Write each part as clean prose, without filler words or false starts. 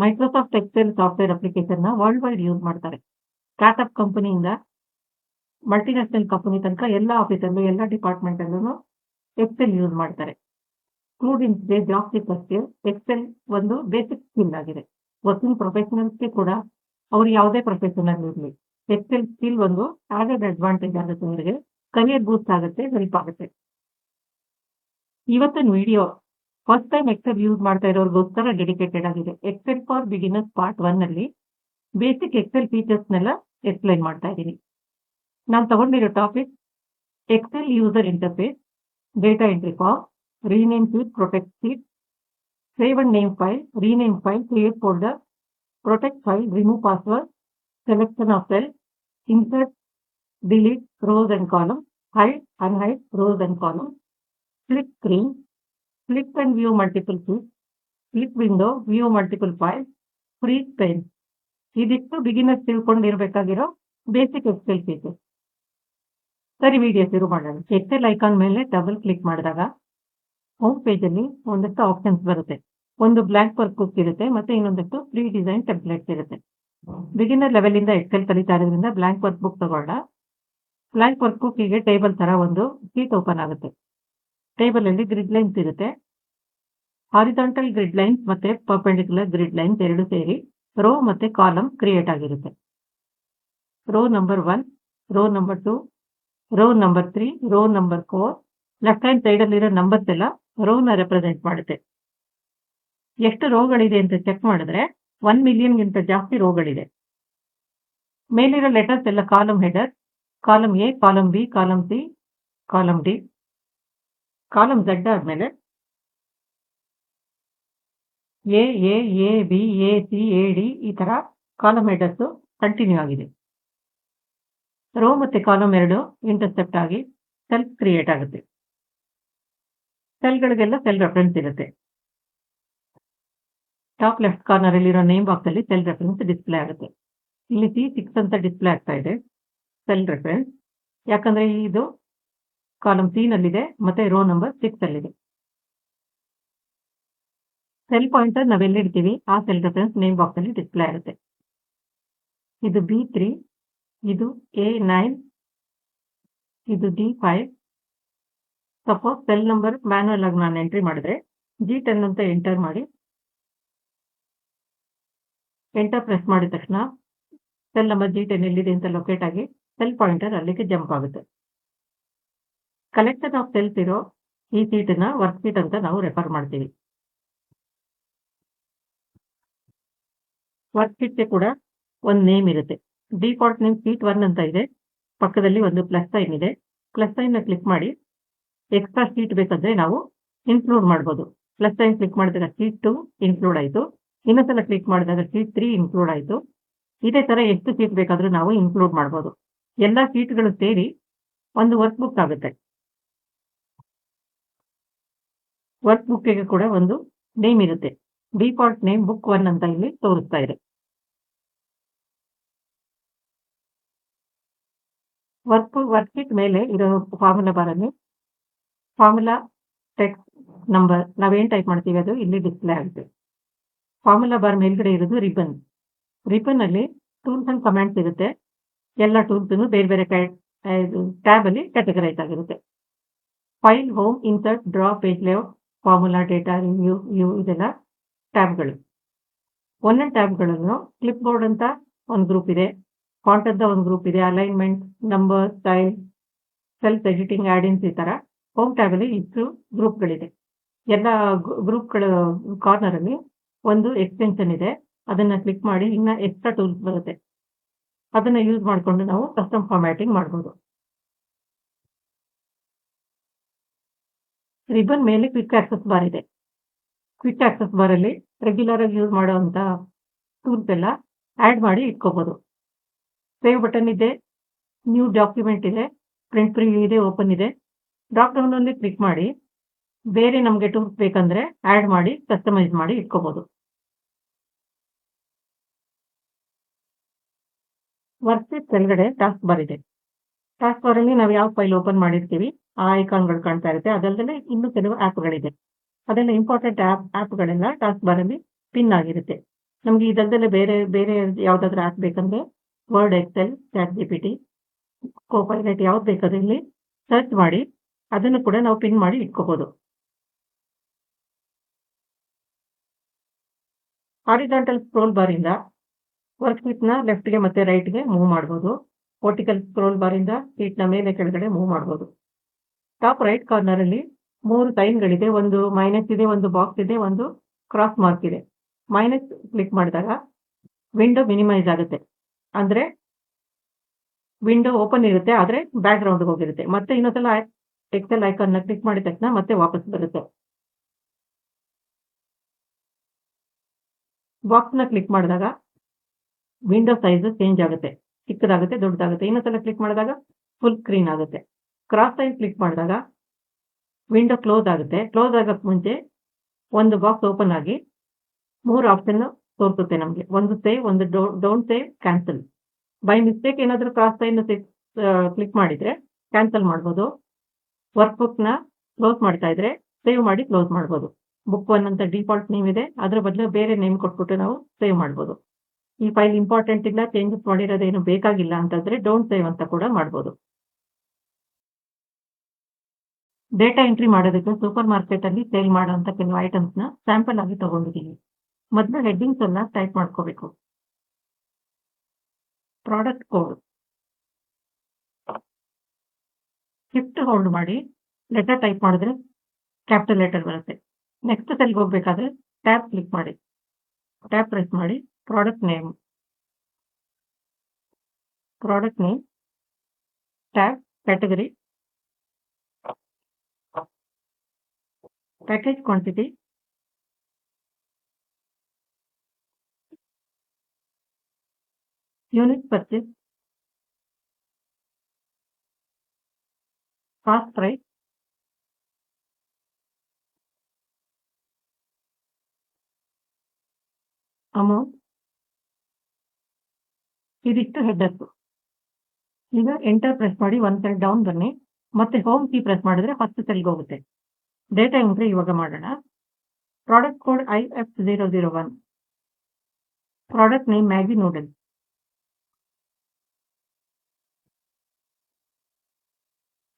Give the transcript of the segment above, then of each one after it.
Microsoft Excel software ಅಪ್ಲಿಕೇಶನ್‌ನ world wide use ಮಾಡ್ತಾರೆ. Startup ಕಂಪನಿಯಿಂದ ಮಲ್ಟಿನ್ಯಾಷನಲ್ ಕಂಪನಿ ತನಕ ಎಲ್ಲ ಆಫೀಸಲ್ಲೂ, ಎಲ್ಲ ಡಿಪಾರ್ಟ್‌ಮೆಂಟಲ್ಲೂನು ಎಕ್ಸೆಲ್ ಯೂಸ್ ಮಾಡ್ತಾರೆ. ಸ್ಟೂಡೆಂಟ್ಸ್‌ಗೆ, ಜಾಬ್ ಸೀಕರ್ಸ್‌ಗೆ ಎಕ್ಸೆಲ್ ಒಂದು ಬೇಸಿಕ್ ಸ್ಕಿಲ್ ಆಗಿದೆ. ವರ್ಕಿಂಗ್ ಪ್ರೊಫೆಷನಲ್ಸ್‌ಗೆ ಕೂಡ ಅವ್ರು ಯಾವುದೇ ಪ್ರೊಫೆಷನಲ್ಲಿ ಇರಲಿ, ಎಕ್ಸೆಲ್ ಸ್ಕಿಲ್ ಒಂದು ಆಡೆಡ್ ಅಡ್ವಾಂಟೇಜ್ ಆಗುತ್ತೆ ಅವರಿಗೆ. ಕರಿಯರ್ ಬೂಸ್ಟ್ ಆಗುತ್ತೆ, ಹೆಲ್ಪ್ ಆಗುತ್ತೆ. ಇವತ್ತಿನ video first time Excel use ಮಾಡ್ತಾ ಇರೋರಿಗೋಸ್ಕರ ಡೆಡಿಕೇಟೆಡ್ ಆಗಿದೆ. ಎಕ್ಸೆಲ್ ಫಾರ್ ಬಿಗಿನರ್ಸ್ ಪಾರ್ಟ್ 1 ನಲ್ಲಿ ಬೇಸಿಕ್ ಎಕ್ಸೆಲ್ ಫೀಚರ್ಸ್‌ನೆಲ್ಲ ಎಕ್ಸ್‌ಪ್ಲೈನ್ ಮಾಡ್ತಾ ಇದ್ದೀನಿ. ನಾನು ತಗೊಂಡಿರೋ topic Excel user interface, data entry form, rename sheet, protect sheet, save and name file, rename file, create folder, protect file, remove password, selection of cell, insert, delete rows and columns, hide, unhide rows and columns, split screen, split and view multiple sheets, split window, view multiple files, freeze pane. ಇದಿಷ್ಟು beginners ತಿಳ್ಕೊಂಡಿರ್ಬೇಕಾಗಿರೋ basic Excel features. ಸರಿ, video ಶುರು ಮಾಡೋಣ. Excel icon ಮೇಲೆ double click ಮಾಡಿದಾಗ home ಪೇಜಲ್ಲಿ ಒಂದಷ್ಟು options ಬರುತ್ತೆ. ಒಂದು blank work book ಇರುತ್ತೆ, ಮತ್ತೆ ಇನ್ನೊಂದಷ್ಟು ಪ್ರೀ ಡಿಸೈನ್ ಟೆಂಪ್ಲೇಟ್ಸ್ ಇರುತ್ತೆ. ಬಿಗಿನರ್ ಲೆವೆಲಿಂದ ಎಕ್ಸೆಲ್ ಕಲಿತಾ ಇರೋದ್ರಿಂದ ಬ್ಲಾಂಕ್ ವರ್ಕ್ ಬುಕ್ ತಗೊಳ್ಳ. ಬ್ಲಾಂಕ್ ವರ್ಕ್ ಬುಕ್ಕಿಗೆ ಟೇಬಲ್ ತರ ಒಂದು ಶೀಟ್ ಓಪನ್ ಆಗುತ್ತೆ. ಟೇಬಲ್ ಅಲ್ಲಿ ಗ್ರಿಡ್ ಲೈನ್ಸ್ ಇರುತ್ತೆ. ಹಾರಿಜಾಂಟಲ್ ಗ್ರಿಡ್ ಲೈನ್ಸ್ ಮತ್ತೆ ಪರ್ಪೆಂಡಿಕ್ಯುಲರ್ ಗ್ರಿಡ್ ಲೈನ್ಸ್ ಎರಡು ಸೇರಿ ರೋ ಮತ್ತೆ ಕಾಲಮ್ ಕ್ರಿಯೇಟ್ ಆಗಿರುತ್ತೆ. Row number 1, row number 2, row number 3, row number 4. Left hand side ಅಲ್ಲಿರೋ ನಂಬರ್ಸ್ ಎಲ್ಲ ರೋನ ರೆಪ್ರೆಸೆಂಟ್ ಮಾಡುತ್ತೆ. ಎಷ್ಟು ರೋಗಳಿದೆ ಅಂತ ಚೆಕ್ ಮಾಡಿದ್ರೆ 1 ಮಿಲಿಯನ್ಗಿಂತ ಜಾಸ್ತಿ ರೋಗಳಿದೆ. ಮೇಲಿರೋ ಲೆಟರ್ಸ್ ಎಲ್ಲ column header, column A, column B, column C, column D. Column Z ಆದ್ಮೇಲೆ A, B, A, C, A, D ಈ ತರ ಕಾಲಮ್ ಹೆಡರ್ಸ್ ಕಂಟಿನ್ಯೂ ಆಗಿದೆ. ರೋ ಮತ್ತೆ ಕಾಲಮ್ ಎರಡು ಇಂಟರ್ಸೆಪ್ಟ್ ಆಗಿ ಸೆಲ್ ಕ್ರಿಯೇಟ್ ಆಗುತ್ತೆ. ಸೆಲ್ಗಳಿಗೆಲ್ಲ ಸೆಲ್ ರೆಫರೆನ್ಸ್ ಇರುತ್ತೆ. ಟಾಪ್ ಲೆಫ್ಟ್ ಕಾರ್ನರ್ ಅಲ್ಲಿರೋ ನೇಮ್ ಬಾಕ್ಸ್ ಅಲ್ಲಿ ಸೆಲ್ ರೆಫರೆನ್ಸ್ ಡಿಸ್ಪ್ಲೇ ಆಗುತ್ತೆ. ಇಲ್ಲಿ C6 ಅಂತ ಡಿಸ್ಪ್ಲೇ ಆಗ್ತಾ ಇದೆ ಸೆಲ್ ರೆಫರೆನ್ಸ್, ಯಾಕಂದ್ರೆ ಇದು ಕಾಲಮ್ ಸಿ ನಲ್ಲಿದೆ ಮತ್ತೆ ರೋ ನಂಬರ್ 6 ಅಲ್ಲಿದೆ. ಸೆಲ್ ಪಾಯಿಂಟರ್ ನಾವೆಲ್ಲಿಡ್ತೀವಿ ಆ ಸೆಲ್ ರೆಫರೆನ್ಸ್ ನೇಮ್ ಬಾಕ್ಸ್ ಅಲ್ಲಿ ಡಿಸ್ಪ್ಲೇ ಆಗುತ್ತೆ. ಇದು B3, ಇದು A9, ಇದು D5. Suppose cell number manual ಆಗಿ ನಾನು ಎಂಟ್ರಿ ಮಾಡಿದ್ರೆ G10 ಅಂತ ಎಂಟರ್ ಮಾಡಿ ಎಂಟರ್ ಪ್ರೆಸ್ ಮಾಡಿದ ತಕ್ಷಣ ಸೆಲ್ ನಂಬರ್ G10 ಎಲ್ಲಿದೆ ಅಂತ ಲೊಕೇಟ್ ಆಗಿ ಸೆಲ್ ಪಾಯಿಂಟರ್ ಅಲ್ಲಿಗೆ ಜಂಪ್ ಆಗುತ್ತೆ. ಕಲೆಕ್ಷನ್ ಆಫ್ ಸೆಲ್ಸ್ ಇರೋ ಈ ಶೀಟ್ನ ವರ್ಕ್ ಶೀಟ್ ಅಂತ ನಾವು ರೆಫರ್ ಮಾಡ್ತೀವಿ. ವರ್ಕ್ ಶೀಟ್ಗೆ ಕೂಡ ಒಂದು ನೇಮ್ ಇರುತ್ತೆ. ಡಿಫಾಲ್ಟ್ ನೇಮ್ ಶೀಟ್ 1 ಅಂತ ಇದೆ. ಪಕ್ಕದಲ್ಲಿ ಒಂದು ಪ್ಲಸ್ ಸೈನ್ ಇದೆ. ಪ್ಲಸ್ ಸೈನ್ ಕ್ಲಿಕ್ ಮಾಡಿ ಎಕ್ಸ್ಟ್ರಾ ಶೀಟ್ ಬೇಕಂದ್ರೆ ನಾವು ಇನ್ಕ್ಲೂಡ್ ಮಾಡ್ಬೋದು. ಪ್ಲಸ್ ಸೈನ್ ಕ್ಲಿಕ್ ಮಾಡಿದಾಗ ಶೀಟ್ 2 ಇನ್ಕ್ಲೂಡ್ ಆಯಿತು. ಇನ್ನೊಂದ್ಸಲ ಕ್ಲಿಕ್ ಮಾಡಿದಾಗ ಶೀಟ್ 3 ಇನ್ಕ್ಲೂಡ್ ಆಯಿತು. ಇದೇ ತರ ಎಷ್ಟು ಶೀಟ್ ಬೇಕಾದ್ರೂ ನಾವು ಇನ್ಕ್ಲೂಡ್ ಮಾಡ್ಬೋದು. ಎಲ್ಲ ಶೀಟ್ಗಳು ಸೇರಿ ಒಂದು ವರ್ಕ್ ಬುಕ್ ಆಗುತ್ತೆ. ವರ್ಕ್ ಬುಕ್ಕಿಗೆ ಕೂಡ ಒಂದು ನೇಮ್ ಇರುತ್ತೆ. ಡಿಫಾಲ್ಟ್ ನೇಮ್ ಬುಕ್ 1 ಅಂತ ಇಲ್ಲಿ ತೋರಿಸ್ತಾ ಇದೆ. ವರ್ಕ್ ಶೀಟ್ ಮೇಲೆ ಇರೋ ಫಾರ್ಮುಲಾ ಬಾರ್ ಅಲ್ಲಿ ಫಾರ್ಮುಲಾ ಟೆಕ್ಸ್ಟ್ ನಂಬರ್ ನಾವೇನ್ ಟೈಪ್ ಮಾಡ್ತೀವಿ ಅದು ಇಲ್ಲಿ ಡಿಸ್ಪ್ಲೇ ಆಗುತ್ತೆ. ಫಾರ್ಮುಲಾ ಬಾರ್ ಮೇಲ್ಗಡೆ ಇರೋದು ರಿಬನ್. ರಿಬನ್ ಅಲ್ಲಿ ಟೂಲ್ಸ್ ಅಂಡ್ ಕಮಾಂಡ್ಸ್ ಇರುತ್ತೆ. ಎಲ್ಲ ಟೂಲ್ಸ್ ಬೇರೆ ಬೇರೆ ಟ್ಯಾಬ್ ಅಲ್ಲಿ ಕ್ಯಾಟಗರೈಸ್ ಆಗಿರುತ್ತೆ. File, home, insert, draw, page layout, formula, data, review, view ಇದೆಲ್ಲ ಟ್ಯಾಬ್ಗಳು. ಒಂದೊಂದು ಟ್ಯಾಬ್ಗಳನ್ನು ಕ್ಲಿಪ್ ಬೋರ್ಡ್ ಅಂತ ಒಂದು ಗ್ರೂಪ್ ಇದೆ, ಫಾಂಟ್ ಅಂತ ಒಂದು ಗ್ರೂಪ್ ಇದೆ, alignment, number, style, cells editing, add ins ಈ ತರ ಹೋಮ್ ಟ್ಯಾಬ್ ಅಲ್ಲಿ ಇಷ್ಟು ಗ್ರೂಪ್ಗಳಿದೆ. ಎಲ್ಲ ಗ್ರೂಪ್ಗಳ ಕಾರ್ನರ್ ಅಲ್ಲಿ ಒಂದು ಎಕ್ಸ್ಟೆನ್ಷನ್ ಇದೆ. ಅದನ್ನ ಕ್ಲಿಕ್ ಮಾಡಿ ಇನ್ನ ಎಕ್ಸ್ಟ್ರಾ ಟೂಲ್ಸ್ ಬರುತ್ತೆ. ಅದನ್ನ ಯೂಸ್ ಮಾಡಿಕೊಂಡು ನಾವು ಕಸ್ಟಮ್ ಫಾರ್ಮ್ಯಾಟಿಂಗ್ ಮಾಡ್ಬೋದು. ರಿಬನ್ ಮೇಲೆ ಕ್ವಿಕ್ ಆಕ್ಸೆಸ್ ಬಾರ್ ಇದೆ. ಕ್ವಿಕ್ ಆಕ್ಸೆಸ್ ಬಾರ್ ಅಲ್ಲಿ ರೆಗ್ಯುಲರ್ ಆಗಿ ಯೂಸ್ ಮಾಡುವಂತ ಟೂಲ್ಸ್ ಎಲ್ಲ ಆಡ್ ಮಾಡಿ ಇಟ್ಕೋಬಹುದು. ಸೇವ್ ಬಟನ್ ಇದೆ, ನ್ಯೂ ಡಾಕ್ಯುಮೆಂಟ್ ಇದೆ, ಪ್ರಿಂಟ್ ಪ್ರಿವ್ಯೂ ಇದೆ, ಓಪನ್ ಇದೆ. ಡ್ರಾಪ್ ಡೌನ್ ಅಲ್ಲಿ ಕ್ಲಿಕ್ ಮಾಡಿ ಬೇರೆ ನಮಗೆ ಟೂಲ್ಸ್ ಬೇಕಂದ್ರೆ ಆಡ್ ಮಾಡಿ ಕಸ್ಟಮೈಸ್ ಮಾಡಿ ಇಟ್ಕೋಬಹುದು. ವರ್ಕ್ ಶೀಟ್ ಕೆಳಗಡೆ ಟಾಸ್ಕ್ ಬಾರ್ ಇದೆ. ಟಾಸ್ಕ್ ಬಾರ್ ಅಲ್ಲಿ ನಾವು ಯಾವ ಫೈಲ್ ಓಪನ್ ಮಾಡಿರ್ತೀವಿ ಆ ಐಕಾನ್ಗಳು ಕಾಣ್ತಾ ಇರುತ್ತೆ. ಅದಲ್ಲದೆ ಇನ್ನು ಕೆಲವು ಆ್ಯಪ್ಗಳಿದೆ. ಅದೆಲ್ಲ ಇಂಪಾರ್ಟೆಂಟ್ ಆ್ಯಪ್ಗಳೆಲ್ಲ ಟಾಸ್ಕ್ ಬಾರ್ ಅಲ್ಲಿ ಪಿನ್ ಆಗಿರುತ್ತೆ. ನಮಗೆ ಇದಲ್ದಲೆ ಬೇರೆ ಯಾವುದಾದ್ರೂ ಆ್ಯಪ್ ಬೇಕಂದ್ರೆ ವರ್ಡ್, ಎಕ್ಸೆಲ್, ಚಾಟ್ ಜಿಪಿಟಿ, ಕೋಪೈಲಟ್ ಯಾವ್ದು ಬೇಕಾದ್ರೂ ಇಲ್ಲಿ ಸರ್ಚ್ ಮಾಡಿ ಅದನ್ನು ಕೂಡ ನಾವು ಪಿನ್ ಮಾಡಿ ಇಟ್ಕೋಬಹುದು. ಹಾರಿಜಾಂಟಲ್ ಸ್ಕ್ರೋಲ್ ಬಾರ್ ಇಂದ ವರ್ಕ್‌ಶೀಟ್‌ನ ಲೆಫ್ಟ್‌ಗೆ ಮತ್ತೆ ರೈಟ್‌ಗೆ ಮೂವ್ ಮಾಡಬಹುದು. ವರ್ಟಿಕಲ್ ಸ್ಕ್ರೋಲ್ ಬಾರ್ ಇಂದ ಶೀಟ್‌ನ ಮೇಲೆ ಕೆಳಗಡೆ ಮೂವ್ ಮಾಡಬಹುದು. ಟಾಪ್ ರೈಟ್ ಕಾರ್ನರ್ ಅಲ್ಲಿ 3 ಸೈನ್‌ಗಳಿದೆ. ಒಂದು ಮೈನಸ್ ಇದೆ, ಒಂದು ಬಾಕ್ಸ್ ಇದೆ, ಒಂದು ಕ್ರಾಸ್ ಮಾರ್ಕ್ ಇದೆ. ಮೈನಸ್ ಕ್ಲಿಕ್ ಮಾಡಿದಾಗ ವಿಂಡೋ ಮಿನಿಮೈಸ್ ಆಗುತ್ತೆ. ಅಂದ್ರೆ ವಿಂಡೋ ಓಪನ್ ಇರುತ್ತೆ, ಆದ್ರೆ ಬ್ಯಾಕ್ ಗ್ರೌಂಡ್‌ಗೆ ಹೋಗಿರುತ್ತೆ. ಮತ್ತೆ ಇನ್ನೊಂದ್ಸಲ ಎಕ್ಸೆಲ್ ಐಕಾನ್‌ನ ಕ್ಲಿಕ್ ಮಾಡಿದ ತಕ್ಷಣ ಮತ್ತೆ ವಾಪಸ್ ಬರುತ್ತೆ. ಬಾಕ್ಸ್‌ನ ಕ್ಲಿಕ್ ಮಾಡಿದಾಗ ವಿಂಡೋ ಸೈಜ್ ಚೇಂಜ್ ಆಗುತ್ತೆ. ಚಿಕ್ಕದಾಗುತ್ತೆ, ದೊಡ್ಡದಾಗುತ್ತೆ. ಇನ್ನೊಂದ್ಸಲ ಕ್ಲಿಕ್ ಮಾಡಿದಾಗ ಫುಲ್ ಸ್ಕ್ರೀನ್ ಆಗುತ್ತೆ. ಕ್ರಾಸ್ ಸೈನ್ ಕ್ಲಿಕ್ ಮಾಡಿದಾಗ ವಿಂಡೋ ಕ್ಲೋಸ್ ಆಗುತ್ತೆ. ಕ್ಲೋಸ್ ಆಗಕ್ಕೆ ಮುಂಚೆ ಒಂದು ಬಾಕ್ಸ್ ಓಪನ್ ಆಗಿ 3 ಆಪ್ಷನ್ ತೋರಿಸುತ್ತೆ ನಮಗೆ. ಒಂದು ಸೇವ್, ಒಂದು don't save, cancel. By mistake ಏನಾದರೂ ಕ್ರಾಸ್ ಸೈನ್ ಕ್ಲಿಕ್ ಮಾಡಿದ್ರೆ ಕ್ಯಾನ್ಸಲ್ ಮಾಡ್ಬೋದು. ವರ್ಕ್ ಬುಕ್‌ನ ಕ್ಲೋಸ್ ಮಾಡ್ತಾ ಇದ್ರೆ ಸೇವ್ ಮಾಡಿ ಕ್ಲೋಸ್ ಮಾಡ್ಬೋದು. ಬುಕ್ 1 ಅಂತ ಡಿಫಾಲ್ಟ್ ನೇಮ್ ಇದೆ. ಅದರ ಬದಲು ಬೇರೆ ನೇಮ್ ಕೊಟ್ಬಿಟ್ಟು ನಾವು ಸೇವ್ ಮಾಡ್ಬೋದು. ಈ ಫೈಲ್ ಇಂಪಾರ್ಟೆಂಟ್ ಇಲ್ಲ, ಚೇಂಜಸ್ ಮಾಡಿರೋದೇನು ಬೇಕಾಗಿಲ್ಲ ಅಂತಂದ್ರೆ ಡೋಂಟ್ ಸೇವ್ ಅಂತ ಕೂಡ ಮಾಡ್ಬೋದು. ಡೇಟಾ ಎಂಟ್ರಿ ಮಾಡೋದಕ್ಕೆ ಸೂಪರ್ ಮಾರ್ಕೆಟ್ ಅಲ್ಲಿ ಸೇಲ್ ಮಾಡುವಂತ ಕೆಲವು ಐಟಮ್ಸ್‌ನ ಸ್ಯಾಂಪಲ್ ಆಗಿ ತಗೊಂಡಿದ್ದೀನಿ. ಮೊದಲು ಹೆಡ್ಡಿಂಗ್ಸ್ ಎಲ್ಲ ಟೈಪ್ ಮಾಡ್ಕೋಬೇಕು. ಪ್ರಾಡಕ್ಟ್ ಕೋಡ್ ಶಿಫ್ಟ್ ಹೋಲ್ಡ್ ಮಾಡಿ ಲೆಟರ್ ಟೈಪ್ ಮಾಡಿದ್ರೆ ಕ್ಯಾಪಿಟಲ್ ಲೆಟರ್ ಬರುತ್ತೆ. ನೆಕ್ಸ್ಟ್ ಸೆಲ್ಗೆ ಹೋಗ್ಬೇಕಾದ್ರೆ ಟ್ಯಾಬ್ ಕ್ಲಿಕ್ ಮಾಡಿ, ಟ್ಯಾಬ್ ಪ್ರೆಸ್ ಮಾಡಿ product name, tab category, package quantity, unit purchase, cost price, amount. ಇದಿಷ್ಟು ಹೆಡರ್ಸ್. ಈಗ ಎಂಟರ್ ಪ್ರೆಸ್ ಮಾಡಿ ಒಂದು ಸೆಲ್ ಡೌನ್ ಬನ್ನಿ, ಮತ್ತೆ ಹೋಮ್ ಕೀ ಪ್ರೆಸ್ ಮಾಡಿದ್ರೆ ಫಸ್ಟ್ ಸೆಲ್ಗೆ ಹೋಗುತ್ತೆ. ಡೇಟಾ ಎಂಟ್ರಿ ಇವಾಗ ಮಾಡೋಣ. Product code IF001, product name Maggi noodles,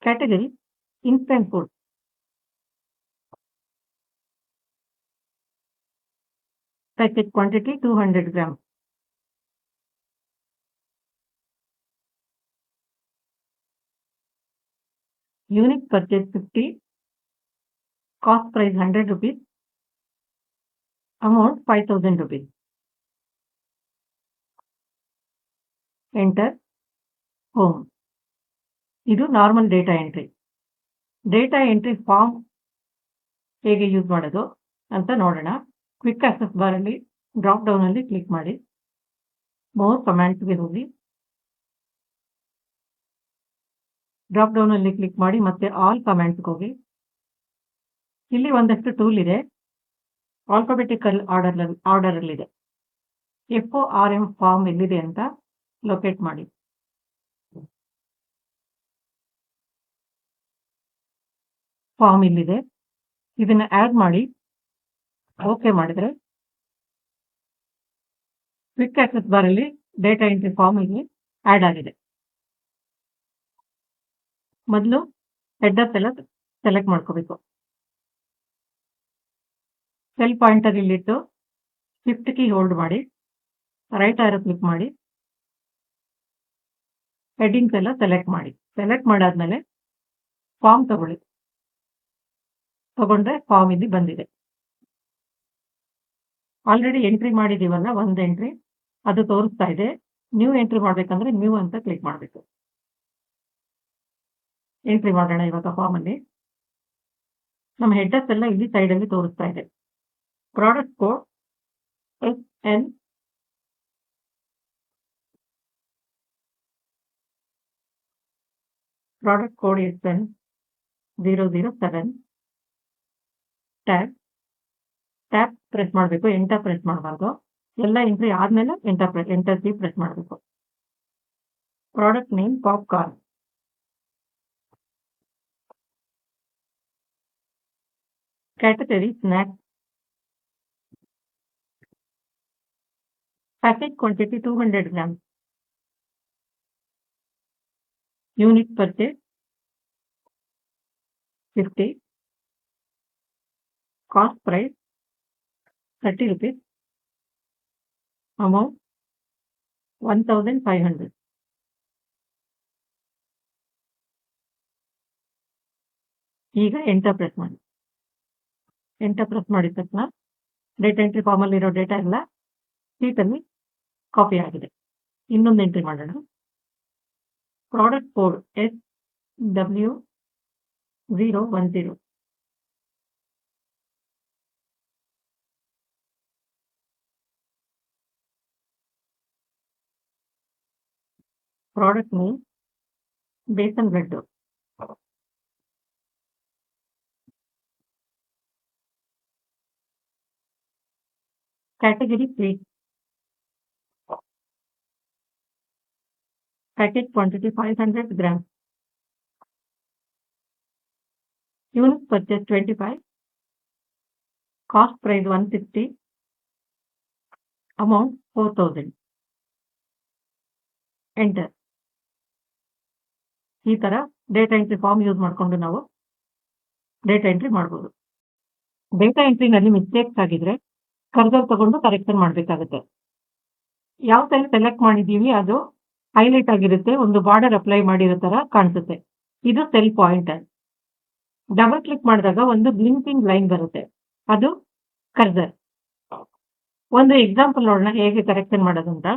category instant food, package quantity 200 grams, unit purchase 50, cost price 100 rupees, amount 5000 rupees. Enter, home. ಇದು normal data entry. Data entry form ಹೇಗೆ use ಮಾಡೋದು ಅಂತ ನೋಡೋಣ. Quick access bar ಅಲ್ಲಿ drop down ಅಲ್ಲಿ click ಮಾಡಿ more ಕಮಾಂಡ್ಸ್‌ಗೆ ಹೋಗಿ ಡ್ರಾಪ್ ಡೌನ್ ಅಲ್ಲಿ ಕ್ಲಿಕ್ ಮಾಡಿ ಮತ್ತೆ ಆಲ್ ಕಮಾಂಡ್ಸ್‌ಗೆ ಹೋಗಿ. ಇಲ್ಲಿ ಒಂದಷ್ಟು ಟೂಲ್ ಇದೆ, ಆಲ್ಫಾಬೆಟಿಕಲ್ ಆರ್ಡರ್ ಅಲ್ಲಿ ಇದೆ. FORM ಫಾರ್ಮ್ ಎಲ್ಲಿದೆ ಅಂತ ಲೊಕೇಟ್ ಮಾಡಿ. ಫಾರ್ಮ್ ಇಲ್ಲಿದೆ, ಇದನ್ನ ಆಡ್ ಮಾಡಿ ಓಕೆ ಮಾಡಿದ್ರೆ ಕ್ವಿಕ್ ಆಕ್ಸೆಸ್ ಬಾರ್ ಅಲ್ಲಿ ಡೇಟಾ ಎಂಟ್ರಿ ಫಾರ್ಮ್ ಇಲ್ಲಿ ಆಡ್ ಆಗಿದೆ. ಮೊದಲು ಹೆಡರ್ಸ್ ಎಲ್ಲ ಸೆಲೆಕ್ಟ್ ಮಾಡ್ಕೋಬೇಕು. ಸೆಲ್ ಪಾಯಿಂಟರ್ ಇಲ್ಲಿಟ್ಟು ಶಿಫ್ಟ್ ಕೀ ಹೋಲ್ಡ್ ಮಾಡಿ ರೈಟ್ ಆರೋ ಕ್ಲಿಕ್ ಮಾಡಿ ಹೆಡ್ಡಿಂಗ್ಸ್ ಎಲ್ಲ ಸೆಲೆಕ್ಟ್ ಮಾಡಿ. ಸೆಲೆಕ್ಟ್ ಮಾಡಾದ್ಮೇಲೆ ಫಾರ್ಮ್ ತಗೊಂಡ್ರೆ ಫಾರ್ಮ್ ಇಲ್ಲಿ ಬಂದಿದೆ. ಆಲ್ರೆಡಿ ಎಂಟ್ರಿ ಮಾಡಿದೀವಲ್ಲ ಒಂದು ಎಂಟ್ರಿ, ಅದು ತೋರಿಸ್ತಾ ಇದೆ. ನ್ಯೂ ಎಂಟ್ರಿ ಮಾಡ್ಬೇಕಂದ್ರೆ ನ್ಯೂ ಅಂತ ಕ್ಲಿಕ್ ಮಾಡಬೇಕು. ಎಂಟ್ರಿ ಮಾಡೋಣ ಇವಾಗ ಫಾರ್ಮ್ ಅಲ್ಲಿ. ನಮ್ಮ ಹೆಡರ್ಸ್ ಎಲ್ಲ ಇಲ್ಲಿ ಸೈಡ್ ಅಲ್ಲಿ ತೋರಿಸ್ತಾ ಇದೆ. Product code SN product code SN007, tab press ಮಾಡಬೇಕು, ಎಂಟರ್ ಪ್ರೆಸ್ ಮಾಡಬಾರ್ದು. ಎಲ್ಲ ಎಂಟ್ರಿ ಆದ್ಮೇಲೆ ಎಂಟರ್ ಕೀ ಪ್ರೆಸ್ ಮಾಡಬೇಕು. Product name popcorn, category snacks, Package quantity 200 grams. Unit purchase 50. Cost price 30 rupees. Amount 1500. ಈಗ ಎಂಟರ್ ಪ್ರೆಸ್ ಮಾಡಿ. ಎಂಟರ್ ಪ್ರೆಸ್ ಮಾಡಿದ ತಕ್ಷಣ data entry ಫಾರ್ಮಲ್ಲಿರೋ data ಎಲ್ಲ ಶೀಟಲ್ಲಿ ಕಾಪಿ ಆಗಿದೆ. ಇನ್ನೊಂದು ಎಂಟ್ರಿ ಮಾಡೋಣ. Product code SW010. Product name besan bread. Category sweet. Package quantity 500 grams. Units purchase 25. Cost price 160. Amount 4000. Enter. ಈ ತರ ಡೇಟಾ ಎಂಟ್ರಿ ಫಾರ್ಮ್ ಯೂಸ್ ಮಾಡಿಕೊಂಡು ನಾವು ಡೇಟಾ ಎಂಟ್ರಿ ಮಾಡ್ಬೋದು. ಡೇಟಾ ಎಂಟ್ರಿನಲ್ಲಿ ಮಿಸ್ಟೇಕ್ಸ್ ಆಗಿದ್ರೆ ಕರ್ಸರ್ ತಗೊಂಡು ಕರೆಕ್ಷನ್ ಮಾಡಬೇಕಾಗುತ್ತೆ. ಯಾವ ಸೆಲ್ ಸೆಲೆಕ್ಟ್ ಮಾಡಿದ್ದೀವಿ ಅದು ಹೈಲೈಟ್ ಆಗಿರುತ್ತೆ, ಒಂದು ಬಾರ್ಡರ್ ಅಪ್ಲೈ ಮಾಡಿರೋ ತರ ಕಾಣಿಸುತ್ತೆ. ಇದು ಸೆಲ್ ಪಾಯಿಂಟರ್. ಡಬಲ್ ಕ್ಲಿಕ್ ಮಾಡಿದಾಗ ಒಂದು ಬ್ಲಿಂಕಿಂಗ್ ಲೈನ್ ಬರುತ್ತೆ, ಅದು ಕರ್ಸರ್. ಒಂದು ಎಕ್ಸಾಂಪಲ್ ನೋಡೋಣ ಹೇಗೆ ಕರೆಕ್ಷನ್ ಮಾಡೋದು ಅಂತ.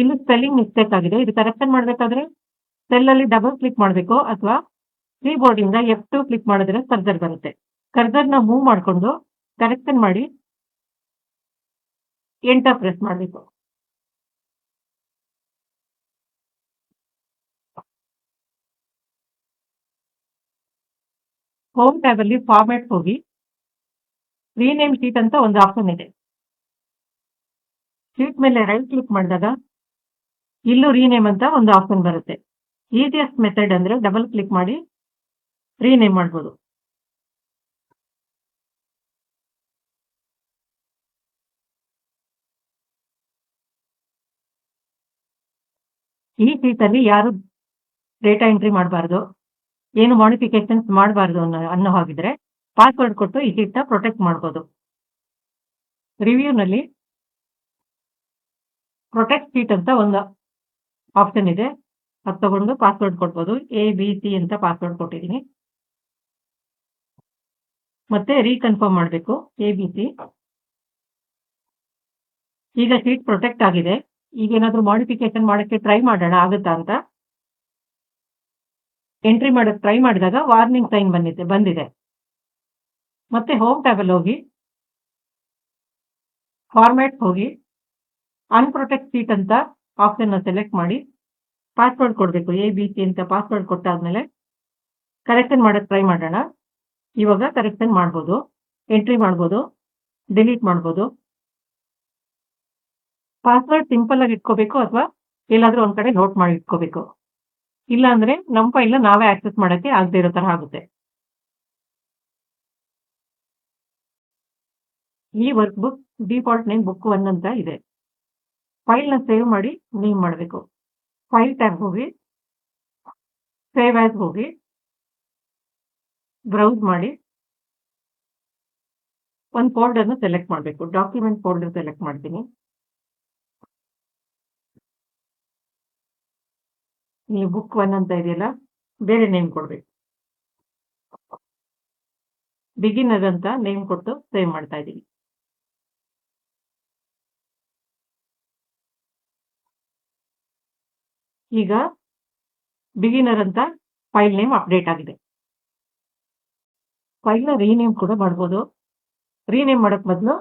ಇಲ್ಲಿ ಸ್ಪೆಲ್ಲಿಂಗ್ ಮಿಸ್ಟೇಕ್ ಆಗಿದೆ. ಇದು ಕರೆಕ್ಷನ್ ಮಾಡಬೇಕಾದ್ರೆ ಸೆಲ್ ಅಲ್ಲಿ ಡಬಲ್ ಕ್ಲಿಕ್ ಮಾಡಬೇಕು ಅಥವಾ ಕೀಬೋರ್ಡ್ ಇಂದ F2 ಕ್ಲಿಕ್ ಮಾಡಿದ್ರೆ ಕರ್ಸರ್ ಬರುತ್ತೆ. ಕರ್ಸರ್ನ ಮೂವ್ ಮಾಡಿಕೊಂಡು ಕರೆಕ್ಷನ್ ಮಾಡಿ ಎಂಟರ್ ಪ್ರೆಸ್ ಮಾಡಬೇಕು. ಹೋಮ್ ಟ್ಯಾಬ್ ಅಲ್ಲಿ ಫಾರ್ಮ್ಯಾಟ್ ಹೋಗಿ ರೀನೇಮ್ ಶೀಟ್ ಅಂತ ಒಂದು ಆಪ್ಷನ್ ಇದೆ. ಶೀಟ್ ಮೇಲೆ ರೈಟ್ ಕ್ಲಿಕ್ ಮಾಡಿದಾಗ ಇಲ್ಲೂ ರೀನೇಮ್ ಅಂತ ಒಂದು ಆಪ್ಷನ್ ಬರುತ್ತೆ. ಈಸಿಯೆಸ್ಟ್ ಮೆಥಡ್ ಅಂದ್ರೆ ಡಬಲ್ ಕ್ಲಿಕ್ ಮಾಡಿ ರೀನೇಮ್ ಮಾಡ್ಬೋದು. ಈ ಶೀಟ್ ಅಲ್ಲಿ ಯಾರು ಡೇಟಾ ಎಂಟ್ರಿ ಮಾಡಬಾರ್ದು, ಏನು ಮಾಡಿಫಿಕೇಶನ್ಸ್ ಮಾಡಬಾರ್ದು ಅನ್ನೋ ಹಾಗಿದ್ರೆ ಪಾಸ್ವರ್ಡ್ ಕೊಟ್ಟು ಈ ಶೀಟ್ ನ ಪ್ರೊಟೆಕ್ಟ್ ಮಾಡ್ಬೋದು. ರಿವ್ಯೂನಲ್ಲಿ ಪ್ರೊಟೆಕ್ಟ್ ಶೀಟ್ ಅಂತ ಒಂದು ಆಪ್ಷನ್ ಇದೆ, ಅದು ತಗೊಂಡು ಪಾಸ್ವರ್ಡ್ ಕೊಡ್ಬೋದು. ABC ಅಂತ ಪಾಸ್ವರ್ಡ್ ಕೊಟ್ಟಿದ್ದೀನಿ. ಮತ್ತೆ ರೀಕನ್ಫರ್ಮ್ ಮಾಡಬೇಕು ABC. ಈಗ ಶೀಟ್ ಪ್ರೊಟೆಕ್ಟ್ ಆಗಿದೆ. ಈಗ ಏನಾದರೂ ಮಾಡಿಫಿಕೇಶನ್ ಮಾಡೋಕ್ಕೆ ಟ್ರೈ ಮಾಡೋಣ ಆಗುತ್ತಾ ಅಂತ. ಎಂಟ್ರಿ ಮಾಡೋಕ್ಕೆ ಟ್ರೈ ಮಾಡಿದಾಗ ವಾರ್ನಿಂಗ್ ಸೈನ್ ಬಂದಿದೆ. ಮತ್ತೆ ಹೋಮ್ ಟ್ಯಾಬಲ್ಲಿ ಹೋಗಿ ಫಾರ್ಮ್ಯಾಟ್ ಹೋಗಿ ಅನ್ಪ್ರೊಟೆಕ್ಟ್ ಶೀಟ್ ಅಂತ ಆಪ್ಷನ್ ಸೆಲೆಕ್ಟ್ ಮಾಡಿ ಪಾಸ್ವರ್ಡ್ ಕೊಡಬೇಕು. ABC ಅಂತ ಪಾಸ್ವರ್ಡ್ ಕೊಟ್ಟಾದ್ಮೇಲೆ ಕರೆಕ್ಷನ್ ಮಾಡೋಕ್ಕೆ ಟ್ರೈ ಮಾಡೋಣ. ಇವಾಗ ಕರೆಕ್ಷನ್ ಮಾಡ್ಬೋದು, ಎಂಟ್ರಿ ಮಾಡ್ಬೋದು, ಡಿಲೀಟ್ ಮಾಡ್ಬೋದು. ಪಾಸ್ವರ್ಡ್ ಸಿಂಪಲ್ ಆಗಿ ಇಟ್ಕೋಬೇಕು ಅಥವಾ ಎಲ್ಲಾದ್ರೂ ಒಂದ್ ಕಡೆ ನೋಟ್ ಮಾಡಿ ಇಟ್ಕೋಬೇಕು. ಇಲ್ಲ ಅಂದ್ರೆ ನಮ್ಮ ಫೈಲ್ನ ನಾವೇ ಆಕ್ಸೆಸ್ ಮಾಡೋಕ್ಕೆ ಆಗದೆ ಇರೋ ತರ ಆಗುತ್ತೆ. ಈ work book default name book 1 ಅಂತ ಇದೆ. ಫೈಲ್ನ ಸೇವ್ ಮಾಡಿ ನೇಮ್ ಮಾಡಬೇಕು. ಫೈಲ್ ಟ್ಯಾಬ್ ಹೋಗಿ ಸೇವ್ ಆಸ್ ಹೋಗಿ ಬ್ರೌಸ್ ಮಾಡಿ ಒಂದು ಫೋಲ್ಡರ್ನ ಸೆಲೆಕ್ಟ್ ಮಾಡಬೇಕು. ಡಾಕ್ಯುಮೆಂಟ್ ಫೋಲ್ಡರ್ ಸೆಲೆಕ್ಟ್ ಮಾಡ್ತೀನಿ. ನೀವು ಬುಕ್ 1 ಅಂತ ಇದೆಯಲ್ಲ, ಬೇರೆ ನೇಮ್ ಕೊಡಬೇಕು. ಬಿಗಿನರ್ ಅಂತ ನೇಮ್ ಕೊಟ್ಟು ಸೇವ್ ಮಾಡ್ತಾ ಇದ್ದೀನಿ. ಈಗ ಬಿಗಿನರ್ ಅಂತ ಫೈಲ್ ನೇಮ್ ಅಪ್ಡೇಟ್ ಆಗಿದೆ. ಫೈಲ್ನ ರೀನೇಮ್ ಕೂಡ ಮಾಡ್ಬೋದು. ರೀನೇಮ್ ಮಾಡೋಕ್ಕೆ ಬದಲು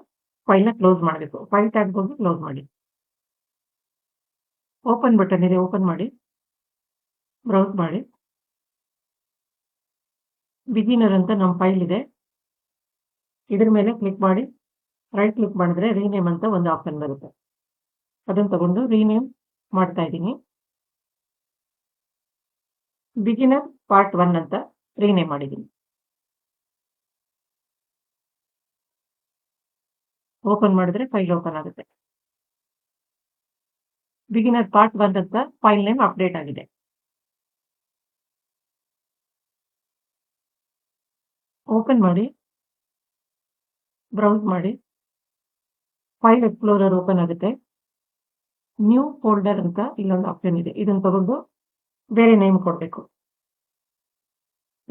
ಫೈಲ್ನ ಕ್ಲೋಸ್ ಮಾಡಬೇಕು. ಫೈಲ್ ಟ್ಯಾಬ್ಗೆ ಹೋಗಿ ಕ್ಲೋಸ್ ಮಾಡಿ. ಓಪನ್ ಬಟನ್ ಇದೆ, ಓಪನ್ ಮಾಡಿ, ಬ್ರೌಸ್ ಮಾಡಿ. ಬಿಗಿನರ್ ಅಂತ ನಮ್ಮ ಫೈಲ್ ಇದೆ, ಇದ್ರ ಮೇಲೆ ಕ್ಲಿಕ್ ಮಾಡಿ ರೈಟ್ ಕ್ಲಿಕ್ ಮಾಡಿದ್ರೆ ರೀನೇಮ್ ಅಂತ ಒಂದು ಆಪ್ಷನ್ ಬರುತ್ತೆ. ಅದನ್ನು ತಗೊಂಡು ರೀನೇಮ್ ಮಾಡ್ತಾ ಇದ್ದೀನಿ. ಬಿಗಿನರ್ ಪಾರ್ಟ್ 1 ಅಂತ ರೀನೇಮ್ ಮಾಡಿದ್ದೀನಿ. ಓಪನ್ ಮಾಡಿದ್ರೆ ಫೈಲ್ ಓಪನ್ ಆಗುತ್ತೆ. ಬಿಗಿನರ್ ಪಾರ್ಟ್ 1 ಅಂತ ಫೈಲ್ ನೇಮ್ ಅಪ್ಡೇಟ್ ಆಗಿದೆ. ಓಪನ್ ಮಾಡಿ, ಬ್ರೌಸ್ ಮಾಡಿ, ಫೈಲ್ ಎಕ್ಸ್ಪ್ಲೋರರ್ ಓಪನ್ ಆಗುತ್ತೆ. ನ್ಯೂ ಫೋಲ್ಡರ್ ಅಂತ ಇಲ್ಲೊಂದು ಆಪ್ಷನ್ ಇದೆ. ಇದನ್ನು ತಗೊಂಡು ಬೇರೆ ನೇಮ್ ಕೊಡಬೇಕು.